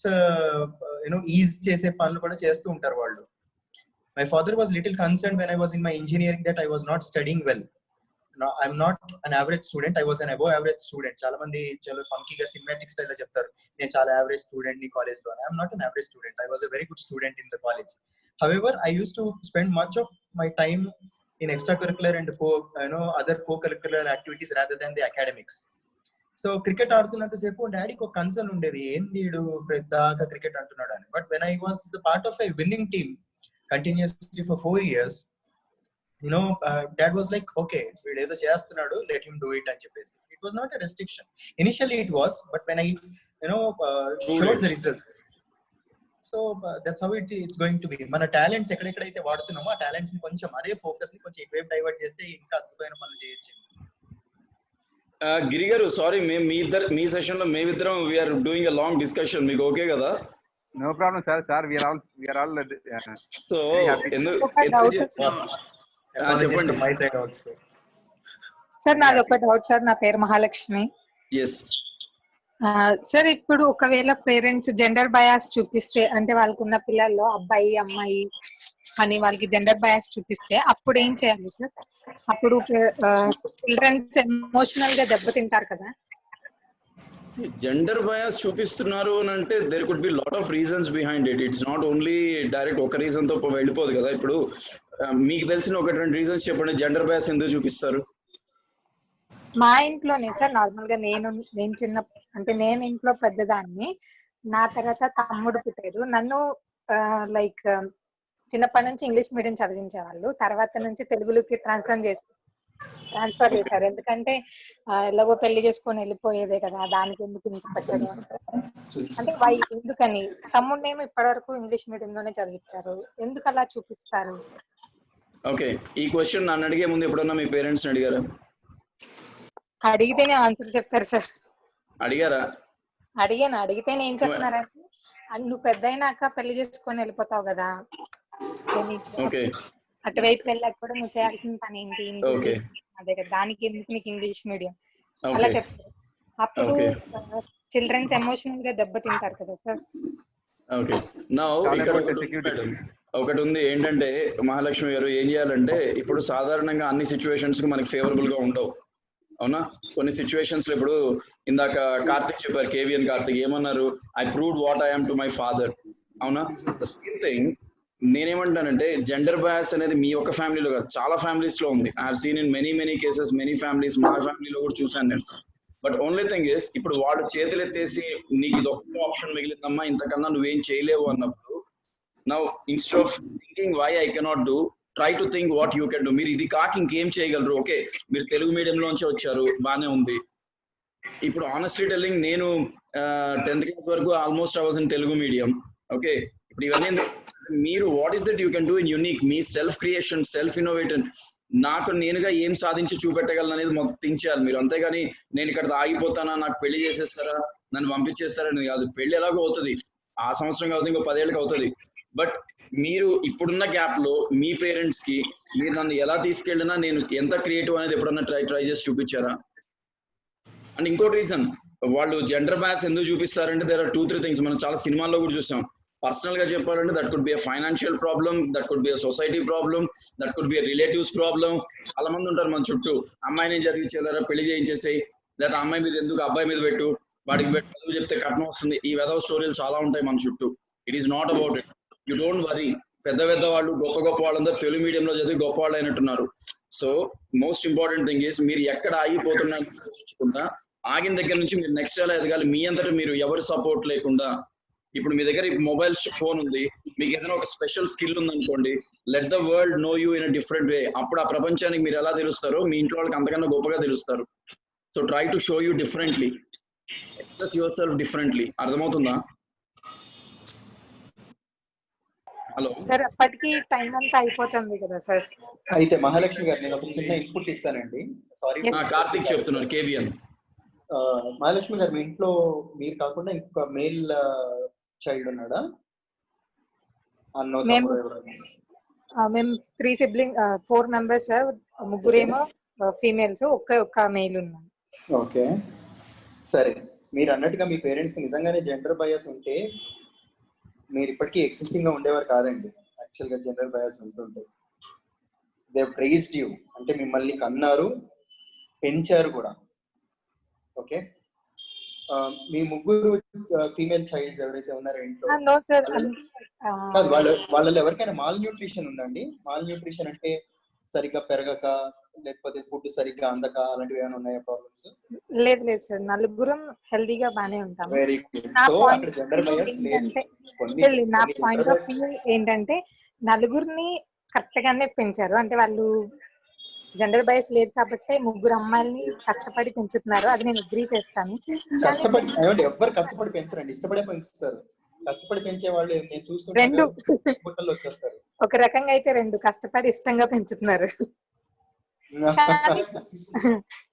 ఈజ్ చేసే పనులు కూడా చేస్తూ ఉంటారు వాళ్ళు. My father was little concerned when I was in my engineering that I was not studying well. No, I'm not an average student. I was an above average student. చాలా మంది చాలా ఫంకీగా cinematic style లో చెప్తారు నేను చాలా average student ని college లో. I'm not an average student. I was a very good student in the college. However, I used to spend much of my time in extracurricular and other co-curricular activities rather than the academics. So cricket ఆడుతున్నంత సేపు డాడీకి ఒక concern ఉండేది, ఏం వీడు పెద్దగా cricket అంటున్నాడు అని. But when I was the part of a winning team continuously for 4 years, dad was like, okay, we'll either chestunadu, let him do it and cheppesi. It was not a restriction. Initially it was, but when I showed the results, so that's how it's going to be. Mana talents ekkadaithe vadutunnamo aa talents ni koncham ade focus ni koncham ekవైపు divert చేస్తే ఇంకా అద్భుతమైన పనులు చేయొచ్చు. గిరి గారు, sorry, మీ session లో మేమిద్దరం we're doing a long discussion. మీకు ఓకే కదా? No problem, sir. Sir, we are all so చెప్పండి. My side also. సార్ నాది ఒక డౌట్ సార్. నా పేరు మహాలక్ష్మి. yes సార్, ఇప్పుడు ఒకవేళ పేరెంట్స్ జెండర్ బయాస్ చూపిస్తే, అంటే వాళ్ళకున్న పిల్లల్లో అబ్బాయి అమ్మాయి అని వాళ్ళకి జెండర్ బయాస్ చూపిస్తే అప్పుడు ఏం చేయాలి సార్? అప్పుడు చిల్డ్రన్స్ ఎమోషనల్ గా దెబ్బతింటారు కదా. జెండర్ బయాస్ చూపిస్తున్నారు అని అంటే there could be lot of reasons behind it. It's not only direct ఒక రీజన్ తో వెళ్ళిపోదు కదా. ఇప్పుడు మీకు తెలిసిన ఒకటి రెండు రీజన్స్ చెప్పండి, జెండర్ బయాస్ ఎందుకు చూపిస్తారు? మా ఇంట్లోనే సార్, నార్మల్ గా నేను నేను ఇంట్లో పెద్దదాన్ని. నా తర్వాత తమ్ముడు పుట్టారు. నన్ను లైక్ చిన్నప్పటి నుంచి ఇంగ్లీష్ మీడియం చదివించేవాళ్ళు. తర్వాత నుంచి తెలుగులోకి ట్రాన్స్ఫర్ చేశారు. ఎందుకంటే ఎలాగో పెళ్లి చేసుకొని వెళ్ళిపోయేదే కదా, దానికి ఎందుకు ఇంత పెట్టడం అంటే ఎందుకని. తమ్ముడినేమో ఇప్పటి వరకు ఇంగ్లీష్ మీడియంలోనే చదివించారు, ఎందుకు అలా చూపిస్తారు? ఓకే, ఈ క్వశ్చన్ నన్ను అడిగే ముందు ఎప్పుడన్నా మీ పేరెంట్స్ అడిగారా? అడిగితేనే ఆన్సర్ చెప్తారు సార్. అడిగారా? అడిగితేనే ఏం చెప్తున్నారంటే, నువ్వు పెద్ద అయినాక పెళ్లి చేసుకొని వెళ్ళిపోతావు కదా, అటువైపు వెళ్ళాక కూడా నువ్వు చేయాల్సిన పని ఏంటి, అదే కదా, దానికి ఎందుకు నీకు ఇంగ్లీష్ మీడియం అలా చెప్తారు. అప్పుడు చిల్డ్రన్స్ ఎమోషనల్ గా దెబ్బతింటారు కదా సార్. ఓకే, నౌ ఒకటి ఉంది ఏంటంటే మహాలక్ష్మి గారు, ఏం చేయాలంటే ఇప్పుడు సాధారణంగా అన్ని సిచ్యువేషన్స్ కి మనకి ఫేవరబుల్ గా ఉండవు, అవునా? కొన్ని సిచ్యువేషన్స్ లో ఇప్పుడు ఇందాక కార్తిక్ చెప్పారు, కేవీఎన్ కార్తిక్ ఏమన్నారు, I proved what I am to my father, అవునా? ద సేమ్ థింగ్ నేనేమంటానంటే జెండర్ బయాస్ అనేది మీ ఒక్క ఫ్యామిలీలో కాదు, చాలా ఫ్యామిలీస్ లో ఉంది. I have seen in many cases, many families, మా ఫ్యామిలీలో కూడా చూసాను నేను. బట్ ఓన్లీ థింగ్ ఇస్, ఇప్పుడు వాడు చేతులు ఎత్తేసి నీకు ఇది ఒక్క ఆప్షన్ మిగిలిందమ్మా, ఇంతకన్నా నువ్వేం చేయలేవు అన్నప్పుడు, now instead of thinking why I cannot do, try to think what you can do. మీరు ఇది కాక ఇంకేం చేయగలరు? ఓకే, మీరు తెలుగు మీడియంలోంచి వచ్చారు, బానే ఉంది. ఇప్పుడు ఆనెస్ట్లీ టెల్లింగ్, నేను 10th క్లాస్ వరకు almost I was in Telugu medium. Okay, ఇప్పుడు ఇవన్నీ మీరు what is that you can do in unique, me self creation, self innovation, నాకు నేనుగా ఏం సాధించి చూపెట్టగలను అనేది మొత్తం థింక్ చేయాలి మీరు. అంతేగాని నేను ఇక్కడ ఆగిపోతానా, నాకు పెళ్లి చేసేస్తారా, నన్ను పంపించేస్తారా అనేది కాదు. పెళ్లి ఎలాగో అవుతుంది, ఆ సంవత్సరం అవుతుంది, ఇంకో 10 ఏళ్ళకి అవుతుంది. బట్ మీరు ఇప్పుడున్న గ్యాప్ లో మీ పేరెంట్స్ కి మీరు నన్ను ఎలా తీసుకెళ్ళినా నేను ఎంత క్రియేటివ్ అనేది ఎప్పుడన్నా ట్రై చేసి చూపించారా? అండ్ ఇంకోటి రీజన్, వాళ్ళు జెండర్ బ్యాస్ ఎందుకు చూపిస్తారంటే దేర్ ఆర్ 2-3 థింగ్స్. మనం చాలా సినిమాల్లో కూడా చూసాం. పర్సనల్ గా చెప్పాలంటే that could be a financial problem, that could be a society problem, that could be a relatives problem. చాలా మంది ఉంటారు మన చుట్టూ, అమ్మాయిని చదివించేలారా, పెళ్లి చేయించేసేయి, లేదా అమ్మాయి మీద ఎందుకు అబ్బాయి మీద పెట్టు, వాడికి చదువు చెప్తే కట్నం వస్తుంది. ఈ వెధవ స్టోరీలు చాలా ఉంటాయి మన చుట్టూ. It is not about it. You don't worry. పెద్ద వాళ్ళు, గొప్ప వాళ్ళందరూ తెలుగు మీడియంలో చదివి గొప్ప వాళ్ళు అయినట్టున్నారు. So most important thing is, మీరు ఎక్కడ ఆగిపోతున్నా ఆగిన దగ్గర నుంచి మీరు నెక్స్ట్ ఎలా ఎదగాలి, మీ అంతటా మీరు ఎవరి సపోర్ట్ లేకుండా. ఇప్పుడు మీ దగ్గర మొబైల్ ఫోన్ ఉంది, మీకు ఏదైనా ఒక స్పెషల్ స్కిల్ ఉందనుకోండి, let the world know you in a different way. అప్పుడు ఆ ప్రపంచానికి మీరు ఎలా తెలుస్తారో మీ ఇంట్లో వాళ్ళకి అంతకన్నా గొప్పగా తెలుస్తారు. So try to show you differently, express yourself differently. అర్థమవుతుందా? హలో సార్, అప్పటికి టైం అంతా అయిపోతుంది కదా సార్. అయితే మహాలక్ష్మి గారు, నేను ఒక చిన్న ఇన్పుట్ ఇస్తానండి. సారీ, కార్తిక్ చెప్తున్నారు, కేవీఎన్. మహాలక్ష్మి గారు, మీ ఇంట్లో మీరు కాకుండా ఇంకొక మేల్ చైల్డ్ ఉన్నాడా? మేము 3 siblings, 4 members సార్. ముగ్గురేమో ఫీమేల్స్, ఒక్క మేల్ ఉన్నాం. ఓకే, సరే. మీరు అన్నట్టుగా మీ పేరెంట్స్ కి నిజంగానే జెండర్ బయాస్ ఉంటే మీరు ఇప్పటికీ ఎగ్జిస్టింగ్ గా ఉండేవారు కాదండి. యాక్చువల్ గా జెండర్ బయాస్ ఉంటుంటే దే రైజ్డ్ యూ, అంటే మిమ్మల్ని కన్నారు, పెంచారు కూడా. ఓకే, మీ ముగ్గురు ఫీమేల్ చైల్డ్స్ ఎవరైతే ఉన్నారో ఇంట్లో కాదు, వాళ్ళలో ఎవరికైనా మాల్ న్యూట్రిషన్ ఉందండి? మాల్ న్యూట్రిషన్ అంటే సరిగ్గా పెరగక, లేకపోతే ఫుడ్ సరిగ్గా అందక, అలాంటివి ఏమైనా ఉన్నాయా ప్రాబ్లమ్స్? లేదు లేదు సార్, నలుగురం హెల్దీగా బానే ఉంటాము. Very good. సో అక్కడ జెండర్ బయాస్ లేదు. నా పాయింట్ ఆఫ్ వ్యూ ఏంటంటే నలుగురిని కరెక్ట్ గానే పెంచారు, అంటే వాళ్ళు జెండర్ బయాస్ లేదు కాబట్టి ముగ్గురు అమ్మాయిల్ని కష్టపడి పెంచుతున్నారు, అది నేను అగ్రీ చేస్తాను. కష్టపడి ఎవరు కష్టపడి పెంచరండి, ఇష్టపడే పెంచుతారు. కష్టపడి పెంచే వాళ్ళు నేను చూస్తుంటే రెండు వచ్చేస్తారు. ఒక రకంగా అయితే రెండు కష్టపడి ఇష్టంగా పెంచుతున్నారు.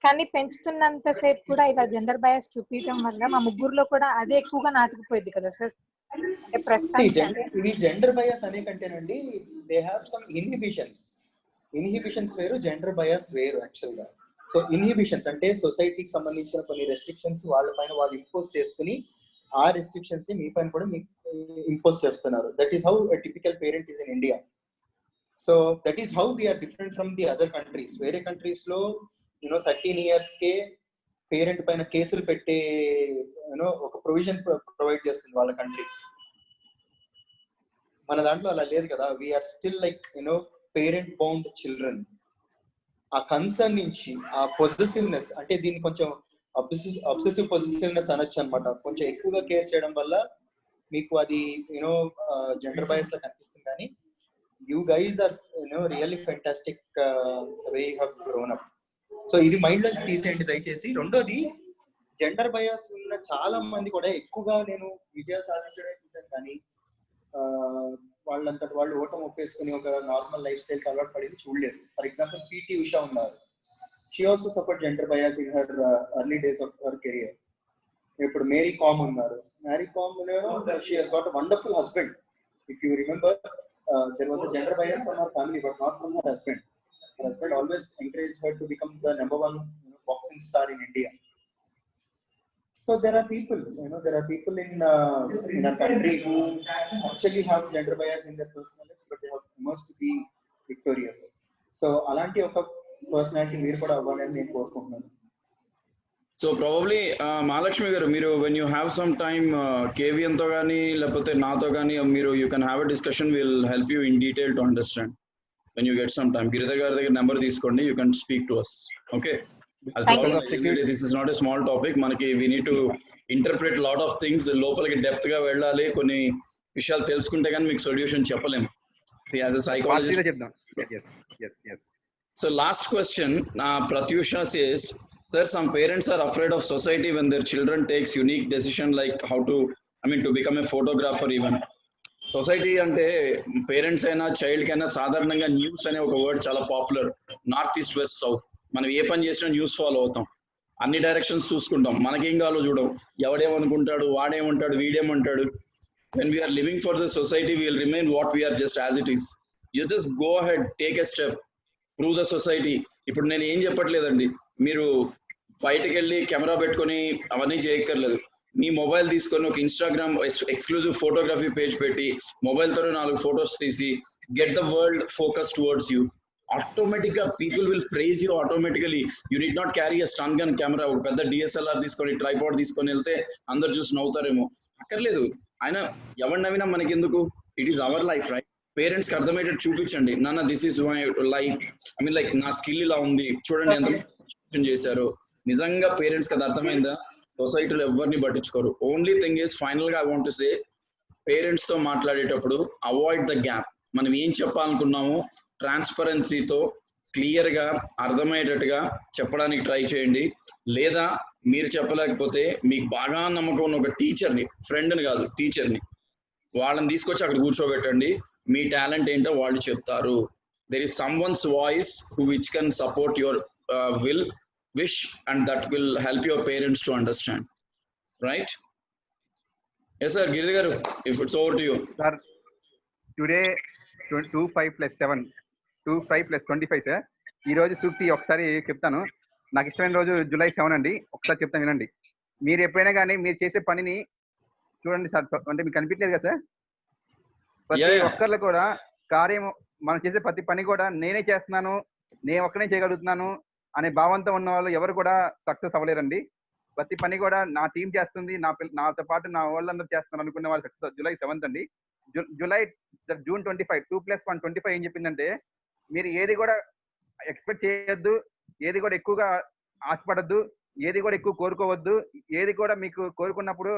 కానీ పెంచుతున్నంత సేపు కూడా ఇలా జెండర్ బయాస్ చూపించడం వల్ల మా ముగ్గురులో కూడా అదే ఎక్కువగా నాటుకుపోయింది కదా సార్. అంటే ప్రస్తుతానికి ఇది జెండర్ బయాస్ అనే కంటేనండి, దే హావ్ సమ్ ఇన్హిబిషన్స్ వేరు, జెండర్ బయాస్ వేరు యాక్చువల్ గా. సో ఇన్హిబిషన్స్ అంటే సొసైటీకి సంబంధించిన కొన్ని రెస్ట్రిక్షన్స్ వాళ్ళ పైన వాళ్ళు ఇంపోజ్ చేసుకుని, ఆ రెస్ట్రిక్షన్స్ మీ పైన కూడా మీకు ఇంపోజ్ చేస్తున్నారు. That is how a typical parent is in India. So that is how we're different from the other countries. వేరే కంట్రీస్ లో 13 years కే పేరెంట్ పైన కేసులు పెట్టే ఒక ప్రొవిజన్ ప్రొవైడ్ చేస్తుంది వాళ్ళ కంట్రీ. మన దాంట్లో అలా లేదు కదా. We're still like parent bound children. ఆ కన్సర్న్ నుంచి ఆ పొజెసివ్నెస్, అంటే దీన్ని కొంచెం అబ్సెసివ్ పొజెసివ్నెస్ అనొచ్చు అనమాట. కొంచెం ఎక్కువగా కేర్ చేయడం వల్ల మీకు అది జెండర్ బయాస్ లా కనిపిస్తుంది. కానీ you guys are really fantastic way you have grown up. So ఇది మైండ్ లోంచి తీసేయండి దయచేసి. రెండోది, జెండర్ బయాస్ ఉన్న చాలా మంది కూడా ఎక్కువగా నేను విజయాలు సాధించడమే చూశాను, కానీ వాళ్ళంతటి వాళ్ళు ఓటం ఒప్పేసుకుని ఒక నార్మల్ లైఫ్ స్టైల్ కి అలవాటు పడింది చూడలేదు. ఫర్ ఎగ్జాంపుల్ పీటీ ఉషా ఉన్నారు. She also suffered gender bias in her early days of her career. ఇప్పుడు మేరీ కామ్ ఉన్నారు. Mary Kom she has got a wonderful husband. If you remember, there was a gender bias from her family, but not from her husband. Her husband always encouraged her to become the number one boxing star in India. So there are people in our country who actually have gender bias in their personal lives, but they have emerged to be victorious. So alanti oka personality meer kuda avvalani nenu korukuntunanu. So probably Mahalakshmi గారు, మీరు when you have some time కేవీఎన్తో కానీ లేకపోతే నాతో కానీ మీరు you can have a discussion, will help you in detail to understand when you get some time. Giridhar గారి దగ్గర నెంబర్ తీసుకోండి, you can speak to us. Okay, this is not a small topic. మనకి we need to interpret lot of things. లోపలికి depth గా వెళ్ళాలి, కొన్ని విషయాలు తెలుసుకుంటే కానీ మీకు సొల్యూషన్ చెప్పలేము. యాజ్ ఎ సైకాలజిస్ట్ చెప్దాం. So last question, Pratyusha says, sir, some parents are afraid of society when their children takes unique decision like how to, to become a photographer even. Society ante parents aina child kaina sadharananga news ane oka word chala popular. North east west south, మనం ఏ పని చేసినా news follow అవుతాం, అన్ని directions చూసుకుంటాం, మనకేం కావాలో చూడం, ఎవడేమనుకుంటాడు, వాడేమంటాడు, వీడేమంటాడు. when we are living for the society, we will remain what we are just as it is. You just go ahead, take a step, prove the society. ఇప్పుడు నేను ఏం చెప్పట్లేదండి, మీరు బయటకు వెళ్ళి కెమెరా పెట్టుకొని అవన్నీ చేయక్కర్లేదు. మీ మొబైల్ తీసుకొని ఒక ఇన్స్టాగ్రామ్ ఎక్స్క్లూజివ్ ఫోటోగ్రఫీ పేజ్ పెట్టి మొబైల్తో 4 ఫొటోస్ తీసి get the world focus towards you. Automatic గా people will praise you automatically. You need not carry a stun gun camera. ఒక పెద్ద డిఎస్ఎల్ఆర్ తీసుకొని ట్రైపాడ్ తీసుకొని వెళ్తే అందరు చూసి నవ్వుతారేమో, అక్కర్లేదు. ఆయన ఎవరు నవ్వినా మనకెందుకు, it is our life, right? Parents కి అర్థమయ్యేటట్టు చూపించండి, నాన్న this is my life, like నా స్కిల్ ఇలా ఉంది చూడండి ఎంత చేశారు. నిజంగా పేరెంట్స్ కి అది అర్థమైందా, సొసైటీలో ఎవరిని పట్టించుకోరు. ఓన్లీ థింగ్ ఈస్ ఫైనల్ గా I want to say, parents తో మాట్లాడేటప్పుడు అవాయిడ్ ద గ్యాప్. మనం ఏం చెప్పాలనుకున్నామో ట్రాన్స్పరెన్సీతో క్లియర్ గా అర్థమయ్యేటట్టుగా చెప్పడానికి ట్రై చేయండి. లేదా మీరు చెప్పలేకపోతే మీకు బాగా నమ్మకం ఉన్న ఒక టీచర్ని, ఫ్రెండ్ని కాదు టీచర్ని, వాళ్ళని తీసుకొచ్చి అక్కడ కూర్చోబెట్టండి. మీ టాలెంట్ ఏంటో వాళ్ళు చెప్తారు. There is some once voice which can support your wish, and that will help your parents to understand, right? Yes sir, Giridhar garu, if it's over to you. Sir, today 25 + 7 25 + 25 sir. ఈ రోజు సూక్తి ఒకసారి చెప్తాను. నాకు ఇష్టమైన రోజు July 7 అండి. ఒకసారి చెప్తాను వినండి. మీరు ఎప్పుడైనా కానీ మీరు చేసే పనిని చూడండి సార్, అంటే మీకు కనిపించలేదు కదా సార్, ప్రతి ఒక్కళ్ళు కూడా కార్యం మనం చేసే ప్రతి పని కూడా నేనే చేస్తున్నాను, నేను ఒక్కనే చేయగలుగుతున్నాను అనే భావంతో ఉన్న వాళ్ళు ఎవరు కూడా సక్సెస్ అవ్వలేరండి. ప్రతి పని కూడా నా టీం చేస్తుంది, నాతో పాటు నా వాళ్ళందరూ చేస్తున్నారు అనుకునే వాళ్ళు సక్సెస్. జూలై 7th అండి. జూన్ 25 2+1 25 ఏం చెప్పిందంటే, మీరు ఏది కూడా ఎక్స్పెక్ట్ చేయొద్దు, ఏది కూడా ఎక్కువగా ఆశపడద్దు, ఏది కూడా ఎక్కువ కోరుకోవద్దు, ఏది కూడా మీకు కోరుకున్నప్పుడు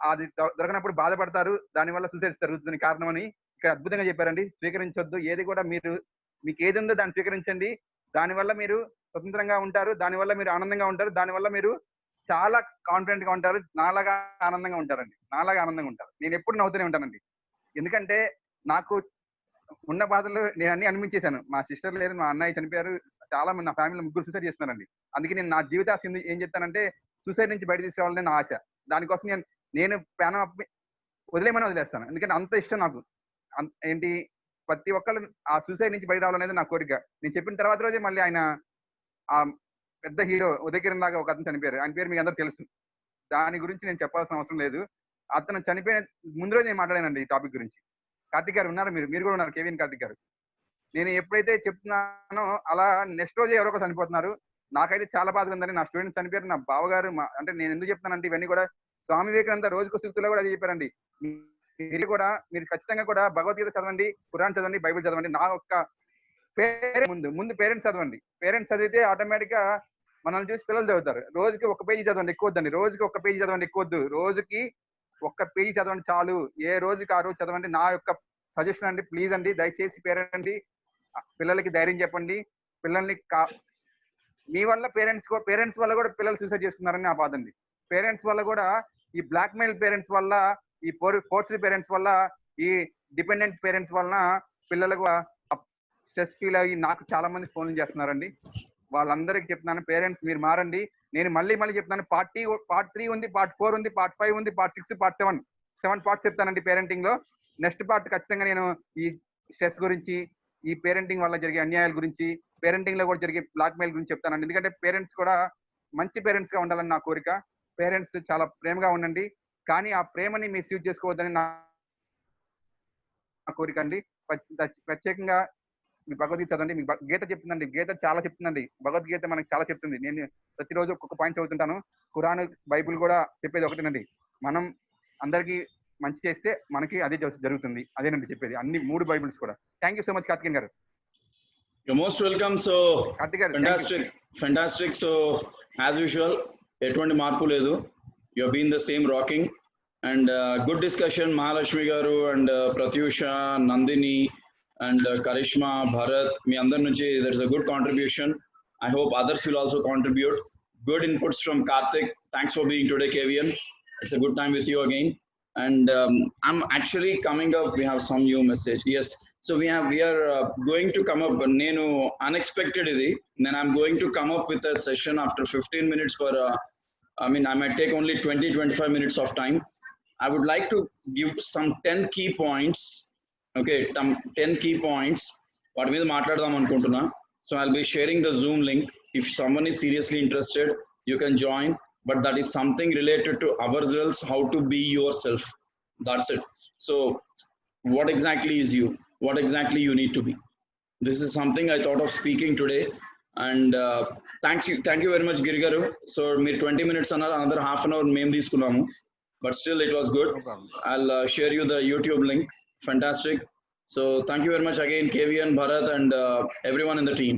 అది దొరకనప్పుడు బాధపడతారు, దానివల్ల సూసైడ్ జరుగుతుంది కారణం అని ఇక్కడ అద్భుతంగా చెప్పారండి. స్వీకరించొద్దు, ఏది కూడా మీకు ఏది ఉందో దాన్ని స్వీకరించండి, దానివల్ల మీరు స్వతంత్రంగా ఉంటారు, దానివల్ల మీరు ఆనందంగా ఉంటారు, దానివల్ల మీరు చాలా కాన్ఫిడెంట్ గా ఉంటారు, నాలాగా ఆనందంగా ఉంటారండి. నేను ఎప్పుడు నవ్వుతూనే ఉంటానండి. ఎందుకంటే నాకు ఉన్న బాధలు నేను అన్ని అనిపించేశాను. మా సిస్టర్ లేరు, మా అన్నయ్య చనిపోయారు, చాలా మంది నా ఫ్యామిలీలో 3 సూసైడ్ చేస్తున్నారండి. అందుకే నేను నా జీవితాశ ఏం చెప్తానంటే, సూసైడ్ నుంచి బయట తీసుకురావాలని నా ఆశ. దానికోసం నేను ప్రాణం వదిలేమని వదిలేస్తాను, ఎందుకంటే అంత ఇష్టం నాకు. ఏంటి ప్రతి ఒక్కళ్ళు ఆ సూసైడ్ నుంచి బయట రావాలనేది నా కోరిక. నేను చెప్పిన తర్వాత రోజే మళ్ళీ ఆయన ఆ పెద్ద హీరో ఉదయ్ కిరణ్ లాగా ఒక అతను చనిపోయారు. ఆయన పేరు మీకు అందరూ తెలుసు, దాని గురించి నేను చెప్పాల్సిన అవసరం లేదు. అతను చనిపోయిన ముందు రోజు నేను మాట్లాడానండి ఈ టాపిక్ గురించి. కార్తిక్ గారు ఉన్నారు, మీరు కూడా ఉన్నారు, కేవీఎన్ కార్తిక్ గారు. నేను ఎప్పుడైతే చెప్తున్నానో అలా నెక్స్ట్ రోజే ఎవరో ఒకరు చనిపోతున్నారు. నాకైతే చాలా బాధగా ఉందని. నా స్టూడెంట్స్ చనిపోయారు, నా బావగారు, అంటే నేను ఎందుకు చెప్తానంటే ఇవన్నీ కూడా స్వామి వివేకానంద రోజుకు సూక్తులో కూడా అది చెప్పారండి. మీరు ఖచ్చితంగా కూడా భగవద్గీత చదవండి, ఖురాన్ చదవండి, బైబిల్ చదవండి. నా ఒక్క ముందు పేరెంట్స్ చదవండి. పేరెంట్స్ చదివితే ఆటోమేటిక్ గా మనల్ని చూసి పిల్లలు చదువుతారు. రోజుకి 1 పేజీ చదవండి, ఎక్కువ వద్దండి. రోజుకి 1 పేజీ చదవండి, ఎక్కువ వద్దు. రోజుకి 1 పేజీ చదవండి చాలు. ఏ రోజుకి ఆ రోజు చదవండి. నా యొక్క సజెషన్ అండి, ప్లీజ్ అండి, దయచేసి పిల్లలకి ధైర్యం చెప్పండి. పిల్లల్ని మీ వల్ల పేరెంట్స్ వల్ల కూడా పిల్లలు సూసైడ్ చేస్తున్నారని నా బాధ అండి. పేరెంట్స్ వల్ల కూడా, ఈ బ్లాక్ మెయిల్ పేరెంట్స్ వల్ల, ఈ ఫోర్స్డ్ పేరెంట్స్ వల్ల, ఈ డిపెండెంట్ పేరెంట్స్ వలన పిల్లలకు స్ట్రెస్ ఫీల్ అయ్యి నాకు చాలా మంది ఫోన్లు చేస్తున్నారండి. వాళ్ళందరికీ చెప్తున్నాను, పేరెంట్స్ మీరు మారండి. నేను మళ్ళీ చెప్తున్నాను, పార్ట్ 3 ఉంది, పార్ట్ 4 ఉంది, పార్ట్ 5 ఉంది, పార్ట్ 6, పార్ట్ 7 పార్ట్స్ చెప్తానండి పేరెంటింగ్ లో. నెక్స్ట్ పార్ట్ ఖచ్చితంగా నేను ఈ స్ట్రెస్ గురించి, ఈ పేరెంటింగ్ వల్ల జరిగే అన్యాయాల గురించి, పేరెంటింగ్ లో కూడా జరిగే బ్లాక్ మెయిల్ గురించి చెప్తానండి. ఎందుకంటే పేరెంట్స్ కూడా మంచి పేరెంట్స్ గా ఉండాలని నా కోరిక. పేరెంట్స్ చాలా ప్రేమగా ఉండండి, కానీ ఆ ప్రేమని మిస్యూజ్ చేసుకోవద్దని నా కోరిక అండి. ప్రత్యేకంగా మీ భగవద్గీత చదవండి. మీకు గీత చెప్తుందండి, గీత చాలా చెప్తుందండి. భగవద్గీత మనకి చాలా చెప్తుంది. నేను ప్రతిరోజు ఒక్కొక్క పాయింట్ చదువుతుంటాను. ఖురాన్, బైబిల్ కూడా చెప్పేది ఒకటేనండి, మనం అందరికీ మంచి చేస్తే మనకి అదే జరుగుతుంది. అదేనండి చెప్పేది, అన్ని 3 బైబిల్స్ కూడా. Thank you so much Karthikeyan గారు. You're most welcome. So fantastic. So as usual, ఎటువంటి మార్పు లేదు. You have been the same rocking and good discussion. Mahalakshmi garu and Pratyusha, Nandini and Karishma, Bharat, మీ అందరి నుంచి there's a good contribution. I hope others will also contribute. Good inputs from Karthik. Thanks for being today, KVN. It's a good time with you again. And I'm actually coming up. We have some new message. Yes. So we are going to come up. Nenu unexpected idi. Then I'm going to come up with a session after 15 minutes for. I might take only 20-25 minutes of time. I would like to give some 10 key points. Okay, 10 key points. What మీద మాట్లాడదాం అనుకుంటున్నా. So I'll be sharing the Zoom link. If someone is seriously interested, you can join. But that is something related to ourselves, how to be yourself. That's it. So what exactly is you? What exactly you need to be? This is something I thought of speaking today. And thank you very much, Giri garu. So meer 20 minutes another half an hour mem తీసుకున్నాము. But still it was good. No, I'll share you the YouTube link. Fantastic. So thank you very much again, KVN, Bharat, and everyone in the team.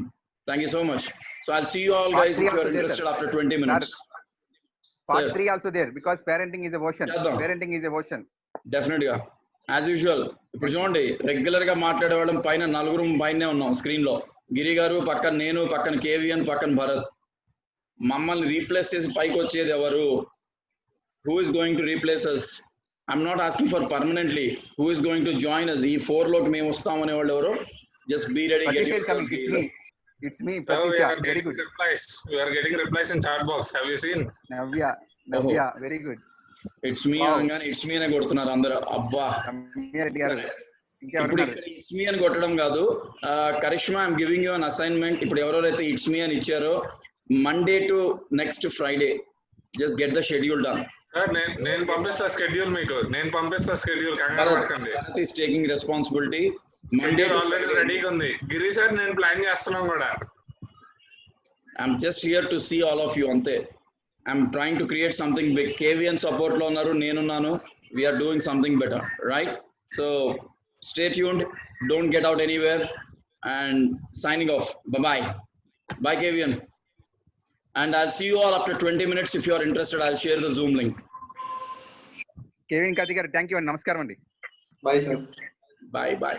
Thank you so much. So I'll see you all guys if you are interested after 20 minutes. Part 3 also there, because parenting is a ocean. Parenting is a ocean. Definitely. As usual. ఇప్పుడు చూడండి, regular గా మాట్లాడే వాళ్ళం పైన 4 పైనే ఉన్నాం screen లో. గిరి గారు పక్కన, నేను పక్కన, కేవీఎన్ పక్కన, భరత్. మమ్మల్ని రీప్లేస్ చేసి పైకి వచ్చేది ఎవరు? Who is going to replace us? I'm not asking for permanently. Who is going to join us? ఈ 4 లోకి మేము వస్తాం అనే వాళ్ళు ఎవరు? Just be ready. It's me, Pratisha. Very good. We are getting replies in chat box. Have you seen? Navya, very good. It's me అనగానే it's me అనే కొడుతున్నారు అందరూ. అబ్బా, ఇప్పుడు it's me అని కొట్టడం కాదు. Karishma, I'm giving you an assignment. ఇప్పుడు ఎవరెవరైతే it's me అని ఇచ్చారో, Monday to next Friday, just get the schedule done. Sir నేను పంపిస్తా షెడ్యూల్ మీకు. నేను పంపిస్తా షెడ్యూల్, కంగారు పడకండి. Is taking responsibility. Monday already రెడీగా ఉంది. గిరి సార్ నేను ప్లాన్ చేస్తున్నాం కూడా. I'm just here to see all of you అంతే. I'm trying to create something big. KVN support లో ఉన్నారు, నేనున్నాను. We're doing something better, right? So stay tuned, don't get out anywhere, and signing off. Bye bye KVN, and I'll see you all after 20 minutes. If you are interested, I'll share the Zoom link. Kevin Kathi garu, thank you and namaskaram andi. Bye sir. Bye.